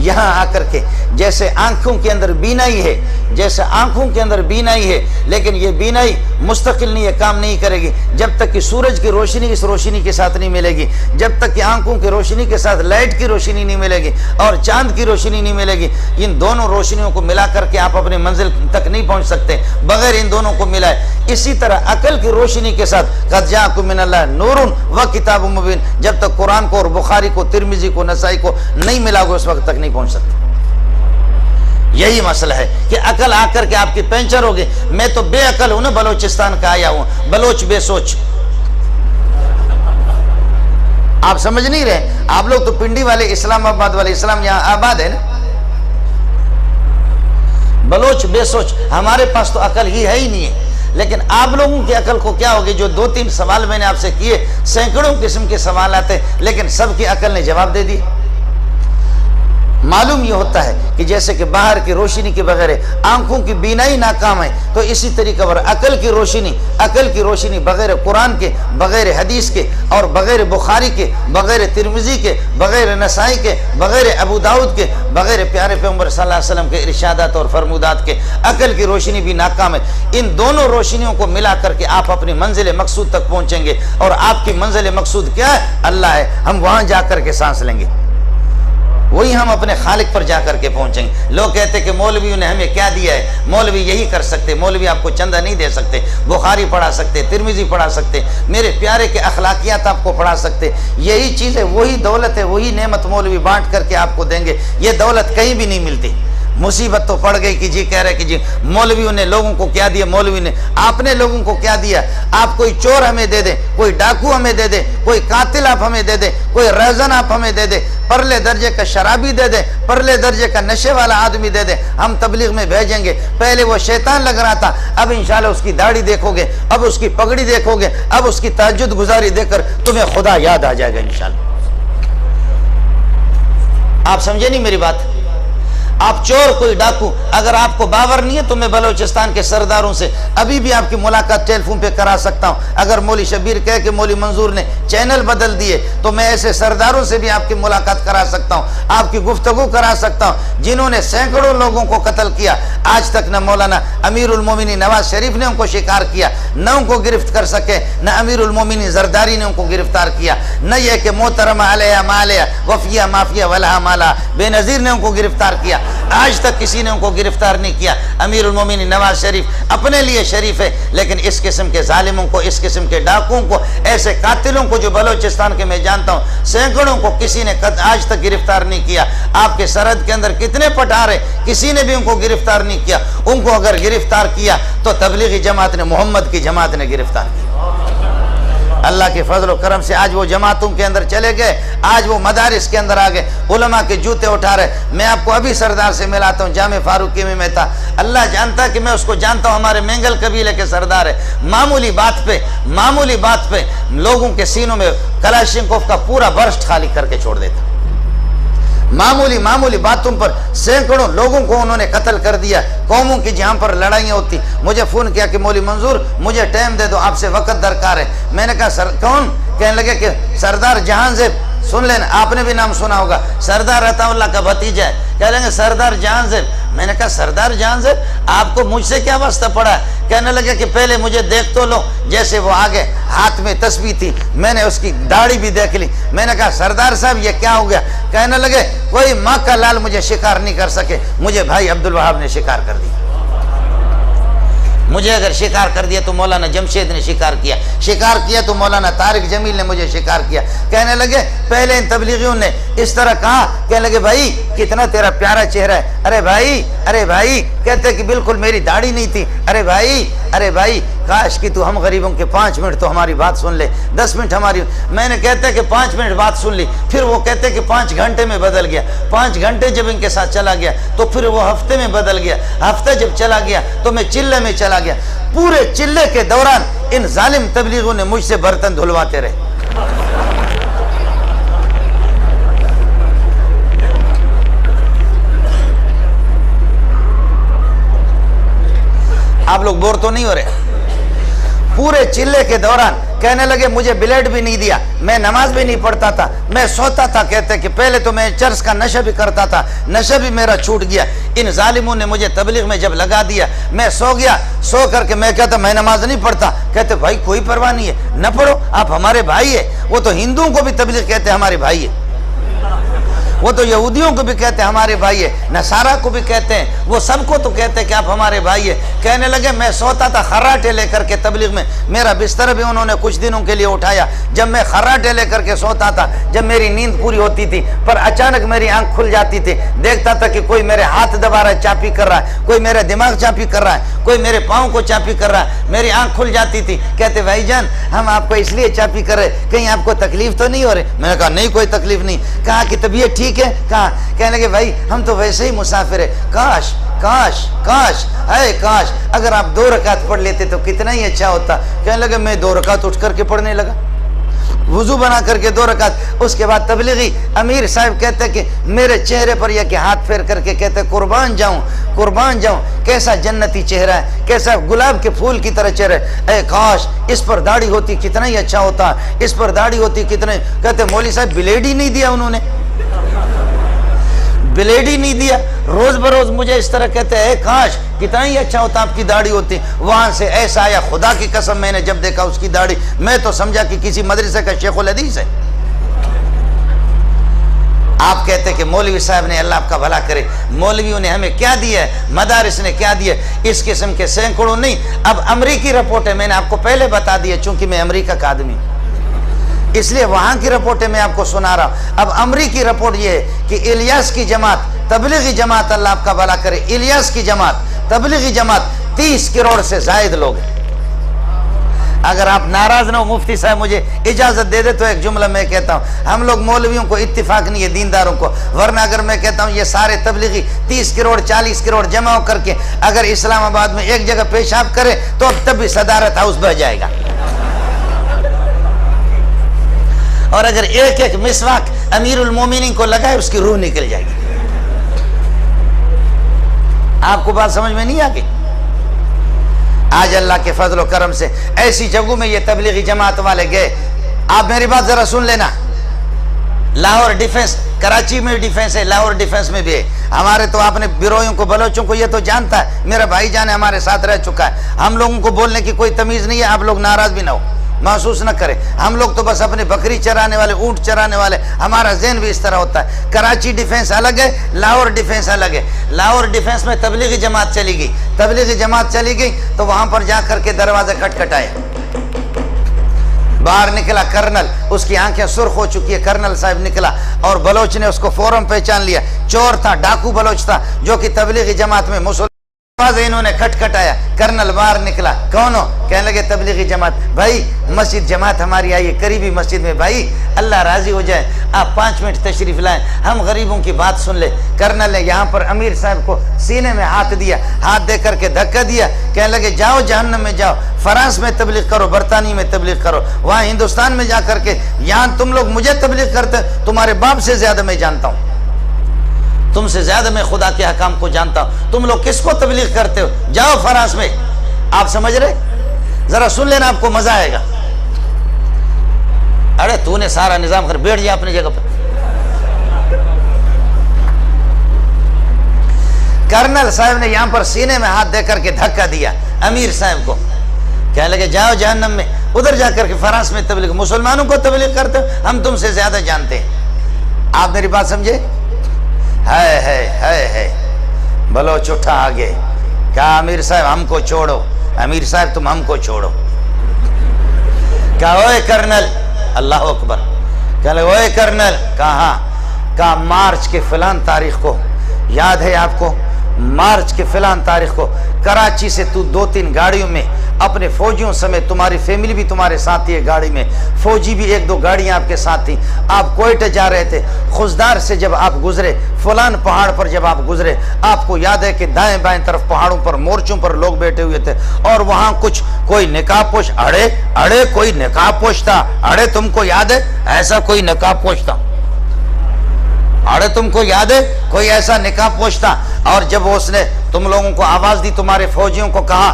यहां आकर के जैसे आंखों के अंदर बीनाई है, जैसे आंखों के अंदर बीनाई है, लेकिन ये बीनाई मुस्तकिल नहीं है, काम नहीं करेगी जब तक कि सूरज की रोशनी इस रोशनी के साथ नहीं मिलेगी, जब तक कि आंखों की रोशनी के साथ लाइट की रोशनी नहीं मिलेगी और चांद की रोशनी नहीं मिलेगी। इन दोनों रोशनियों को मिला करके आप अपनी मंजिल तक नहीं पहुंच सकते बगैर इन दोनों को मिलाए। इसी तरह अकल की रोशनी के साथ कद जाअकुम मिनल्लाहि नूरुन व किताबुम मुबीन, जब तक कुरान को और बुखारी को, तिरमिजी को, नसाई को नहीं मिलाओगे उस वक्त तक नहीं पहुंच सकते। यही मसला है कि अकल आकर के आपकी पंचर होगी। मैं तो बेअकल हूं ना, बलोचिस्तान का आया हूं, बलोच बेसोच। आप समझ नहीं रहे। आप लोग तो पिंडी वाले, इस्लामाबाद वाले, इस्लाम यहां आबाद है ना। बलोच बेसोच, हमारे पास तो अकल ही है ही नहीं है। लेकिन आप लोगों की अकल को क्या होगी? जो 2-3 सवाल मैंने आपसे किए, सैकड़ों किस्म के सवाल आते, लेकिन सबकी अकल ने जवाब दे दिए। मालूम ये होता है कि जैसे कि बाहर की रोशनी के बगैर आंखों की बीनाई नाकाम है, तो इसी तरीके पर अकल की रोशनी बगैर कुरान के, बगैर हदीस के और बगैर बुखारी के, बगैर तिरमिजी के, बगैर नसाई के, बगैर अबू दाऊद के, बगैर प्यारे पैगंबर सल्लल्लाहु अलैहि वसल्लम के इरशादात और फरमुदात के अकल की रोशनी भी नाकाम है। इन दोनों रोशनियों को मिला करके आप अपनी मंजिल मकसूद तक पहुंचेंगे। और आपकी मंजिल मकसूद क्या है? अल्लाह है। हम वहां जाकर के सांस लेंगे, वही हम अपने खालिक पर जाकर के पहुंचेंगे। लोग कहते कि मौलवियों ने हमें क्या दिया है? मौलवी यही कर सकते, मौलवी आपको चंदा नहीं दे सकते, बुखारी पढ़ा सकते, तिरमिजी पढ़ा सकते, मेरे प्यारे के अखलाकियात आपको पढ़ा सकते। यही चीज़ है, वही दौलत है, वही नेमत मौलवी बांट करके आपको देंगे। ये दौलत कहीं भी नहीं मिलती। मुसीबत तो पड़ गई कि जी कह रहे कि जी मौलवियों ने लोगों को क्या दिया? मौलवी ने आपने लोगों को क्या दिया? आप कोई चोर हमें दे दे, कोई डाकू हमें दे दे, कोई कातिल आप हमें दे दे, कोई रज़न आप हमें दे दे, परले दर्जे का शराबी दे दे, परले दर्जे का नशे वाला आदमी दे दे, हम तबलीग में भेजेंगे। पहले वो शैतान लग रहा था, अब इंशाल्लाह उसकी दाढ़ी देखोगे, अब उसकी पगड़ी देखोगे, अब उसकी तहज्जुद गुजारी देकर तुम्हें खुदा याद आ जाएगा इंशाल्लाह। आप समझे नहीं मेरी बात? आप चोर कोई डाकू, अगर आपको बावर नहीं है तो मैं बलोचिस्तान के सरदारों से अभी भी आपकी मुलाकात टेलीफोन पे करा सकता हूं। अगर मौली शबीर कह के मौली मंजूर ने चैनल बदल दिए तो मैं ऐसे सरदारों से भी आपकी मुलाकात करा सकता हूं, आपकी गुफ्तगू करा सकता हूं, जिन्होंने सैकड़ों लोगों को कत्ल किया। आज तक न मौलाना अमीरुल मोमिनीन नवाज शरीफ ने उनको शिकार किया, न उनको गिरफ्त कर सके, न अमीरुल मोमिनीन जरदारी ने उनको गिरफ्तार किया, न यह कि मोहतरमा अलैहा मालिया वफिया माफिया वलहा माला बेनजीर ने उनको गिरफ्तार किया। आज तक किसी ने उनको गिरफ्तार नहीं किया। अमीरुल मोमिनीन नवाज शरीफ अपने लिए शरीफ है, लेकिन इस किस्म के जालिमों को, इस किस्म के डाकुओं को, ऐसे कातिलों को जो बलोचिस्तान के मैं जानता हूँ सैकड़ों को किसी ने आज तक गिरफ्तार नहीं किया। आपके सरहद के अंदर कितने पठार है, किसी ने भी उनको गिरफ्तार नहीं किया। उनको अगर गिरफ्तार किया तो तबलीगी जमात ने, मोहम्मद की जमात ने गिरफ्तार किया। अल्लाह के फजल व करम से आज वो जमातों के अंदर चले गए, आज वो मदारिस के अंदर आ गए, उलमा के जूते उठा रहे। मैं आपको अभी सरदार से मिलाता हूँ, जामे फारूकी में मैं था। अल्लाह जानता कि मैं उसको जानता हूँ, हमारे मेंगल कबीले के सरदार है। मामूली बात पे लोगों के सीनों में कलाशिनकोव का पूरा बर्स्ट खाली करके छोड़ देता। मामूली बातों पर सैकड़ों लोगों को उन्होंने कत्ल कर दिया। कौमों की जहां पर लड़ाइयाँ होती, मुझे फोन किया कि मौली मंजूर मुझे टाइम दे दो, आपसे वक्त दरकार है। मैंने कहा सर कौन? कहने लगे कि सरदार जहांजेब, सुन लेना, आपने भी नाम सुना होगा, सरदार अताउल्लाह का भतीजा है। कह लेंगे सरदार जहांजेब। मैंने कहा सरदार जहांजेब, आपको मुझसे क्या वास्ता पड़ा? कहने लगे कि पहले मुझे देख तो लो। जैसे वो आगे, हाथ में तस्बीह थी, मैंने उसकी दाढ़ी भी देख ली। मैंने कहा सरदार साहब ये क्या हो गया? कहने लगे कोई माँ का लाल मुझे शिकार नहीं कर सके, मुझे भाई अब्दुल वहाब ने शिकार कर दिया। मुझे अगर शिकार कर दिया तो मौलाना जमशेद ने शिकार किया तो मौलाना तारिक जमील ने मुझे शिकार किया। कहने लगे पहले इन तबलीगियों ने इस तरह कहा, कहने लगे भाई कितना तेरा प्यारा चेहरा है। अरे भाई कहते कि बिल्कुल मेरी दाढ़ी नहीं थी। अरे भाई काश कि तू हम गरीबों के 5 मिनट तो हमारी बात सुन ले, 10 मिनट हमारी। मैंने कहते कि 5 मिनट बात सुन ली, फिर वो कहते कि 5 घंटे में बदल गया। 5 घंटे जब इनके साथ चला गया तो फिर वो हफ्ते में बदल गया। हफ्ता जब चला गया तो मैं चिल्ले में चला गया। पूरे चिल्ले के दौरान इन जालिम तबलीगों ने मुझसे बर्तन धुलवाते रहे। आप लोग बोर तो नहीं हो रहे? पूरे चिल्ले के दौरान कहने लगे मुझे ब्लेड भी नहीं दिया, मैं नमाज भी नहीं पढ़ता था, मैं सोता था। कहते कि पहले तो मैं चर्च का नशा भी करता था, नशा भी मेरा छूट गया। इन जालिमों ने मुझे तबलीग में जब लगा दिया, मैं सो गया। सो करके मैं कहता मैं नमाज नहीं पढ़ता। कहते भाई कोई परवाह नहीं है, न पढ़ो, आप हमारे भाई है। वो तो हिंदुओं को भी तबलीग कहते हमारे भाई है, वो तो यहूदियों को भी कहते हैं हमारे भाई है, नसारा को भी कहते हैं, वो सबको तो कहते हैं कि आप हमारे भाई है। कहने लगे मैं सोता था खर्राटे लेकर के तबलीग में, मेरा बिस्तर भी उन्होंने कुछ दिनों के लिए उठाया। जब मैं खर्राटे लेकर के सोता था, जब मेरी नींद पूरी होती थी, पर अचानक मेरी आंख खुल जाती थी, देखता था कि कोई मेरे हाथ दबा रहा है, चापी कर रहा है, कोई मेरे दिमाग चापी कर रहा है, कोई मेरे पाँव को चापी कर रहा है। मेरी आंख खुल जाती थी। कहते भाईजान हम आपको इसलिए चापी कर रहे, कहीं आपको तकलीफ तो नहीं हो रही? मैंने कहा नहीं कोई तकलीफ नहीं। कहा कि तबीयत ठीक है? कहा। कहने लगे भाई हम तो वैसे ही मुसाफिर है, काश अगर आप 2 रकात पढ़ लेते तो कितना ही अच्छा होता। कहने लगे मैं 2 रकात उठ करके पढ़ने लगा, वुजू बना करके 2 रकात। उसके बाद तबलीगी अमीर साहब कहते कि मेरे चेहरे पर यह कि हाथ फेर करके कहते कुर्बान जाऊं, कैसा जन्नती चेहरा है, कैसा गुलाब के फूल की तरह चेहरा है। काश इस पर दाढ़ी होती कितना ही अच्छा होता, इस पर दाढ़ी होती कितने। कहते मौली साहब ब्लेड ही नहीं दिया उन्होंने, ब्लेड ही नहीं दिया। रोज बरोज मुझे इस तरह कहते हैं काश कितना ही अच्छा होता आपकी दाढ़ी होती। वहां से ऐसा आया, खुदा की कसम मैंने जब देखा उसकी दाढ़ी, मैं तो समझा कि किसी मदरसे का शेखुल हदीस है। आप कहते कि मौलवी साहब ने, अल्लाह आपका भला करे, मौलवियों ने हमें क्या दिया है, मदारिस ने क्या दिया? इस किस्म के सैकड़ों नहीं। अब अमरीकी रिपोर्ट है, मैंने आपको पहले बता दिया, चूंकि मैं अमरीका का आदमी इसलिए वहां की रिपोर्टें मैं आपको सुना रहा हूं। अब अमरीकी रिपोर्ट ये है कि इलियास की जमात, तबलीगी जमात, अल्लाह आपका भला करे, इलियास की जमात, तबलीगी जमात 30 करोड़ से जायद लोग हैं। अगर आप नाराज ना हो, मुफ्ती साहब मुझे इजाजत दे दे तो एक जुमला मैं कहता हूं, हम लोग मौलवियों को इत्तिफाक नहीं है दीनदारों को, वरना अगर मैं कहता हूं ये सारे तबलीगी 30 करोड़ 40 करोड़ जमा करके अगर इस्लामाबाद में एक जगह पेशाब करे तो अब तब भी सदारत हाउस बह जाएगा। और अगर एक मिसवाक अमीरुल मोमिनीन को लगाए उसकी रूह निकल जाएगी। आपको बात समझ में नहीं आ गई? आज अल्लाह के फजल व करम से ऐसी जगहों में ये तबलीगी जमात वाले गए। आप मेरी बात जरा सुन लेना। लाहौर डिफेंस, कराची में डिफेंस है, लाहौर डिफेंस में भी है। हमारे तो आपने बिरोइयों को, बलोचों को ये तो जानता है, मेरा भाईजान है, हमारे साथ रह चुका है। हम लोगों को बोलने की कोई तमीज़ नहीं है। आप लोग नाराज भी ना हो, महसूस न करें। हम लोग तो बस अपने बकरी चराने वाले, ऊंट चराने वाले, हमारा ज़हन भी इस तरह होता है। कराची डिफेंस अलग है, लाहौर डिफेंस अलग है। लाहौर डिफेंस में तबलीगी जमात चली गई। तबलीगी जमात चली गई तो वहां पर जा करके दरवाजा खटखटाए। बाहर निकला कर्नल, उसकी आंखें सुर्ख हो चुकी है। कर्नल साहब निकला और बलोच ने उसको फौरन पहचान लिया। चोर था, डाकू बलोच था, जो कि तबलीगी जमात में मुसलमान। इन्होंने खटखटाया, कर्नल बाहर निकला। कौन हो? कहने लगे तबलीगी जमात। भाई मस्जिद जमात हमारी आई है, करीबी मस्जिद में, भाई अल्लाह राजी हो जाए आप 5 मिनट तशरीफ लाएं, हम गरीबों की बात सुन ले। कर्नल ने यहाँ पर अमीर साहब को सीने में हाथ दिया, हाथ दे करके धक्का दिया। कहने लगे जाओ जहन्नम में जाओ, फ्रांस में तबलीग करो, बरतानिया में तबलीग करो, वहाँ हिंदुस्तान में जा करके। यहाँ तुम लोग मुझे तबलीग करते, तुम्हारे बाप से ज्यादा मैं जानता हूँ, तुमसे ज्यादा मैं खुदा के हकाम को जानता हूं। तुम लोग किसको तबलीग करते हो? जाओ फ्रांस में। आप समझ रहे? जरा सुन लेना, आपको मजा आएगा। अरे तूने सारा निजाम कर, बैठ जा अपनी जगह पर। कर्नल साहब ने यहां पर सीने में हाथ देकर के धक्का दिया अमीर साहब को। कहने लगे जाओ जहन्नम में, उधर जाकर के फ्रांस में तबलीग, मुसलमानों को तबलीग करते हो, हम तुमसे ज्यादा जानते हैं। आप मेरी बात समझे? है बलोच उठा आगे, कहा अमीर साहब हमको छोड़ो, अमीर साहब तुम हमको छोड़ो। कहा ओए कर्नल, अल्लाह अकबर। कहले ओए कर्नल, कहा मार्च के फलान तारीख को, याद है आपको? मार्च के फलान तारीख को कराची से तू 2-3 गाड़ियों में अपने फौजियों समेत, तुम्हारी फैमिली भी तुम्हारे साथ थी गाड़ी में, फौजी भी 1-2 गाड़ियां आपके साथ थी। आप कोयटे जा रहे थे, खुशदार से जब आप गुजरे, फलान पहाड़ पर जब आप गुजरे, आपको याद है कि दाएं बाएं तरफ पहाड़ों पर, मोर्चों पर लोग बैठे हुए थे और वहां कुछ कोई नकाबपोश, अड़े कोई नकाबपोश था। अड़े तुमको याद है ऐसा कोई नकाबपोश था? अरे तुमको याद है कोई ऐसा निकाबपोश था? और जब उसने तुम लोगों को आवाज दी, तुम्हारे फौजियों को कहा,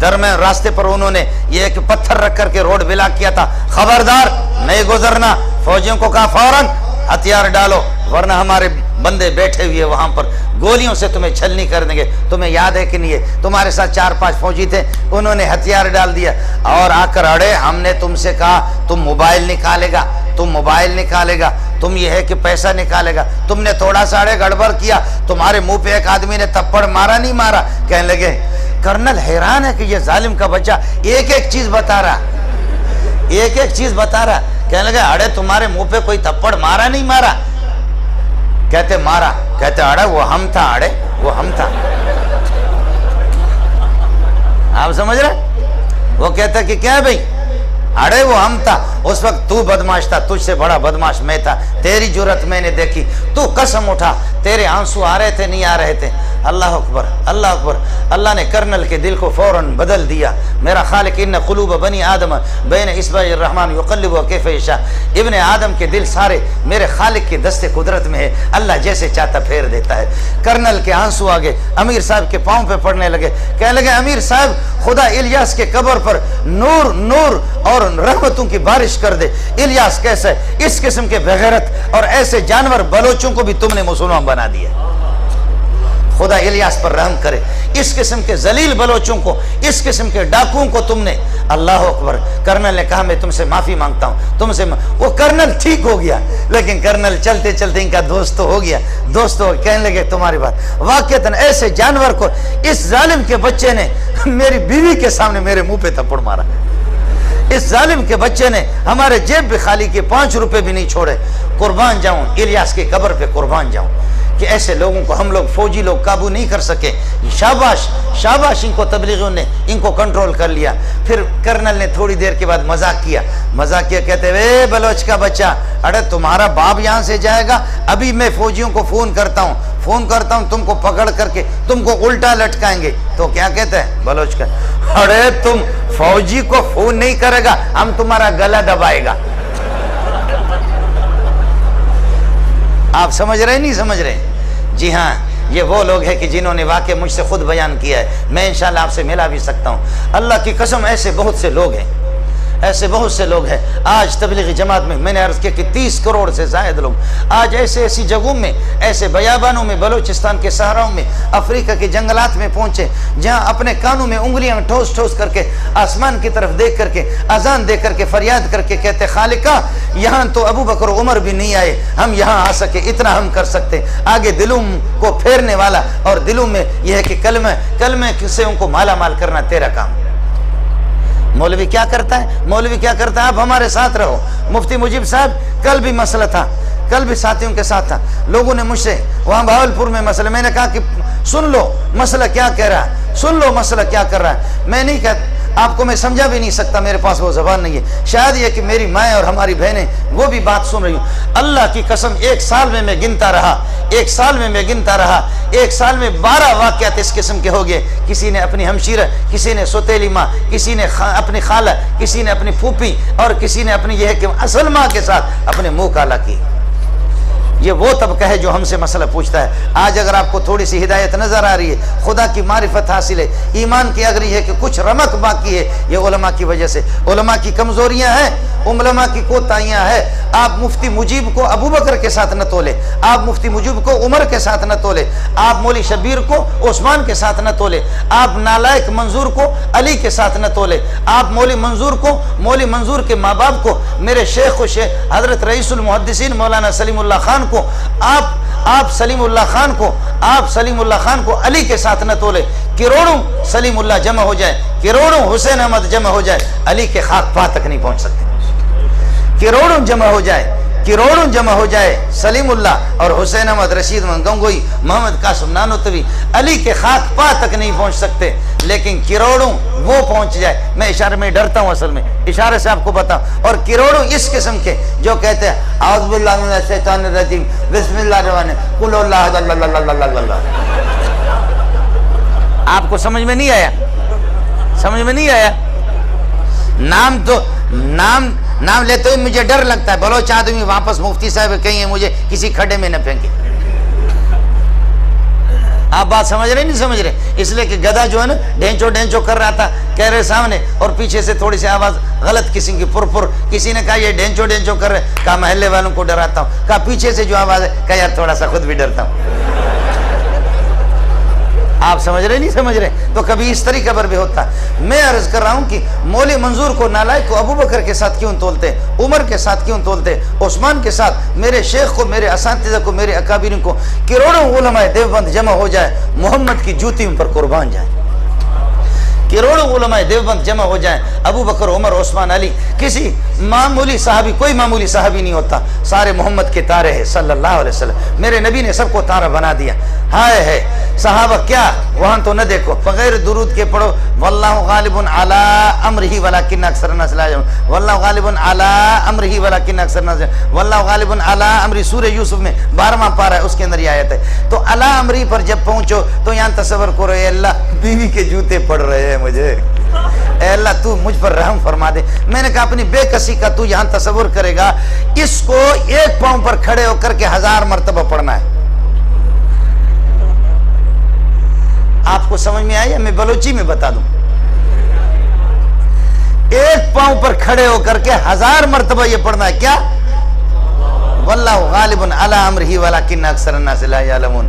दरमियान रास्ते पर उन्होंने ये एक पत्थर रख करके रोड ब्लॉक किया था, खबरदार नहीं गुजरना। फौजियों को कहा फौरन हथियार डालो, वरना हमारे बंदे बैठे हुए वहां पर गोलियों से तुम्हें छलनी कर देंगे। तुम्हें याद है कि नहीं है? तुम्हारे साथ 4-5 फौजी थे, उन्होंने हथियार डाल दिया और आकर अड़े, हमने तुमसे कहा तुम मोबाइल निकालेगा, तुम मोबाइल निकालेगा, तुम ये है कि पैसा निकालेगा, तुमने थोड़ा सा अड़े गड़बड़ किया, तुम्हारे मुंह पे एक आदमी ने थप्पड़ मारा नहीं मारा? कहने लगे कर्नल हैरान है कि ये जालिम का बच्चा एक-एक चीज बता रहा, एक-एक चीज बता रहा। कहने लगे अड़े तुम्हारे मुंह पे कोई थप्पड़ मारा नहीं मारा? कहते मारा। कहते अड़े वो हम था, अड़े वो हम था। आप समझ रहे? वो कहता कि क्या भाई? अरे वो हम था, उस वक्त तू बदमाश था, तुझसे बड़ा बदमाश मैं था, तेरी जुर्रत मैंने देखी, तू कसम उठा, तेरे आंसू आ रहे थे नहीं आ रहे थे? अल्लाह अकबर, अल्लाह अकबर। अल्लाह ने कर्नल के दिल को फौरन बदल दिया। मेरा खालिक इन्न क़ुलूब बनी आदम बैन इस्बाइर रहमान युक़ल्लिबु कैफ़ यशा। इब्ने आदम के दिल सारे मेरे खालिक के दस्ते कुदरत में है, अल्लाह जैसे चाहता फेर देता है। कर्नल के आंसू आ गए, अमीर साहब के पाँव पे पड़ने लगे। कहने लगे अमीर साहब खुदा इलियास के कब्र पर नूर नूर और रहमतों की बारिश कर दे। इलियास कैसे? इस किस्म के बेगैरत और ऐसे जानवर बलोचों को भी तुमने मुसलमान बना दिया। खुदा इलियास पर रहम करे। इस किस्म के जलील बलोचों को, इस किस्म के डाकुओं को तुमने, अल्लाह अकबर। कर्नल ने कहा मैं तुमसे माफी मांगता हूं, तुमसे वो कर्नल ठीक हो गया, लेकिन कर्नल चलते चलते इनका दोस्त तो हो गया, दोस्त हो कहने लगे तुम्हारी बात वाकईतन ऐसे जानवर को इस जालिम के बच्चे ने मेरी बीवी के सामने मेरे मुंह पे थप्पड़ मारा। इस जालिम के बच्चे ने हमारे जेब भी खाली के 5 रुपए भी नहीं छोड़े। कुर्बान जाऊं इलियास की कब्र पे, कुर्बान जाऊं कि ऐसे लोगों को हम लोग फौजी लोग काबू नहीं कर सके। शाबाश शाबाश, इनको तबलीगियों ने इनको कंट्रोल कर लिया। फिर कर्नल ने थोड़ी देर के बाद मजाक किया, कहते वे बलोच का बच्चा, अरे तुम्हारा बाप यहाँ से जाएगा, अभी मैं फौजियों को फोन करता हूँ तुमको पकड़ करके तुमको उल्टा लटकाएंगे। तो क्या कहते हैं बलोच का, अरे तुम फौजी को फोन नहीं करेगा, हम तुम्हारा गला दबाएगा। आप समझ रहे नहीं समझ रहे? जी हाँ, ये वो लोग हैं कि जिन्होंने वाकई मुझसे खुद बयान किया है। मैं इंशाल्लाह आपसे मिला भी सकता हूँ। अल्लाह की कसम, ऐसे बहुत से लोग हैं, ऐसे बहुत से लोग हैं। आज तबलीगी जमात में मैंने अर्ज़ किया कि 30 करोड़ से ज़ायद लोग आज ऐसे ऐसी जगहों में, ऐसे बयाबानों में, बलूचिस्तान के सहराओं में, अफ्रीका के जंगलात में पहुँचे, जहाँ अपने कानों में उंगलियाँ ठोस ठोस करके आसमान की तरफ देख करके, अजान दे करके, फरियाद करके कहते, खालिका यहाँ तो अबू बकर उमर भी नहीं आए, हम यहाँ आ सके, इतना हम कर सकते। आगे दिलों को फेरने वाला और दिलों में यह है कि कलमे से उनको माला माल करना तेरा काम। मौलवी क्या करता है? मौलवी क्या करता है? आप हमारे साथ रहो। मुफ्ती मुजीब साहब, कल भी मसला था, कल भी साथियों के साथ था। लोगों ने मुझसे वहाँ भावलपुर में मसला, मैंने कहा कि सुन लो मसला क्या कह रहा है, सुन लो मसला क्या कर रहा है। मैं नहीं कह, आपको मैं समझा भी नहीं सकता, मेरे पास वो ज़बान नहीं है। शायद ये कि मेरी माँ और हमारी बहनें वो भी बात सुन रही हूँ। अल्लाह की कसम, एक साल में मैं गिनता रहा, एक साल में मैं गिनता रहा, एक साल में 12 वाक़यात इस किस्म के हो गए। किसी ने अपनी हमशीरा, किसी ने सोतेली माँ, किसी ने अपनी खाला, किसी ने अपनी फूफी, और किसी ने अपनी यह कि असल माँ के साथ अपने मुँह काला की। ये वो तबका है जो हमसे मसला पूछता है। आज अगर आपको थोड़ी सी हिदायत नज़र आ रही है, खुदा की मारिफत हासिल है, ईमान की अगरी है कि कुछ रमक बाकी है, ये उलमा की वजह से। उलमा की कमज़ोरियाँ हैं, उलमा की कोताहियाँ हैं। आप मुफ्ती मुजीब को अबू बकर के साथ न तोले, आप मुफ्ती मुजीब को उमर के साथ न तोले, आप मौली शबीर को उस्मान के साथ न तोले, आप नालायक मंजूर को अली के साथ न तोले, आप मौली मंजूर को, मौली मंजूर के माँ बाप को, मेरे शेख शेख हजरत रईसुल मुहद्दिसीन मौलाना सलीमुल्लाह खान को, आप सलीमुल्लाह खान को, आप सलीमुल्लाह खान को अली के साथ न तोले। करोड़ों सलीमुल्लाह जमा हो जाए, करोड़ों हुसैन अहमद जमा हो जाए, अली के खाक पा तक नहीं पहुंच सकते। करोड़ों जमा हो जाए, करोड़ों जमा हो जाए, सलीमुल्लाह और हुसैन अहमद, रशीद गंगोई, मोहम्मद कासिम नानोतवी अली के खाक पा तक नहीं पहुंच सकते, लेकिन करोड़ों वो पहुंच जाए। मैं इशारे में डरता हूं, असल में इशारे से आपको बताऊं। और करोड़ों इस किस्म के जो कहते हैं आऊज़ु बिल्लाहि मिनश शैतानिर रजीम, बिस्मिल्लाहिर रहमानिर रहीम, कुल अल्लाहु अहद। आपको समझ में नहीं आया? समझ में नहीं आया? नाम लेते हुए मुझे डर लगता है, बलोच आदमी वापस मुफ्ती साहब कहीं मुझे किसी खड्डे में न फेंके। आप बात समझ रहे नहीं समझ रहे? इसलिए कि गधा जो है ना ढेंचो कर रहा था, कह रहे सामने, और पीछे से थोड़ी सी आवाज गलत किस्म की पुर, किसी ने कहा ये ढेंचो कर रहे, कहा महल्ले वालों को डराता हूँ, कहा पीछे से जो आवाज है, कहा यार थोड़ा सा खुद भी डरता हूँ। आप समझ रहे नहीं समझ रहे? तो कभी इस तरीके पर भी होता है। मैं अर्ज कर रहा हूँ कि मौली मंजूर को, नालायक को अबू बकर के साथ क्यों तोलते, उमर के साथ क्यों तोलते, उस्मान के साथ, मेरे शेख को, मेरे असातिज़ा को, मेरे अकाबिरीन को, करोड़ों उलमाए देवबंद जमा हो जाए, मोहम्मद की जूती उन पर कुर्बान जाए। करोड़ों उलमाए देवबंद जमा हो जाए, अबू बकर, उमर, उस्मान, अली, किसी मामूली साहबी, कोई मामूली साहबी नहीं होता, सारे मोहम्मद के तारे हैं सल्लल्लाहु अलैहि वसल्लम। मेरे नबी ने सबको तारा बना दिया। हाय है सहाबा क्या, वहां तो न देखो, बगैर दुरूद के पढ़ो, वल्लाहु गालिबुन अला अम्रिही वलाकिन अक्सरन नास ला यअलमून, वल्लाहु गालिबुन अला अम्रिही वलाकिन अक्सरन नास, वल्लाहु गालिबुन अला अम्री, सूरह यूसुफ में 12वां पारा है, उसके अंदर ये आयत है। तो अला अम्री पर जब पहुंचो तो यहाँ तसव्वुर करो, अल्लाह बीवी के जूते पड़ रहे हैं मुझे, अल्लाह तू मुझ पर रहम फरमा दे। मैंने कहा अपनी बेकसी का तू यहाँ तसव्वुर करेगा, इसको एक पांव पर खड़े होकर के 1000 मरतबा पढ़ना है। आपको समझ में आया? मैं बलोची में बता दूं, एक पांव पर खड़े होकर के 1000 मरतबा ये पढ़ना है। क्या? वल्लाहु गालिबुन अला अम्रिही वलाकिन अक्सरन नास ला यअलमून।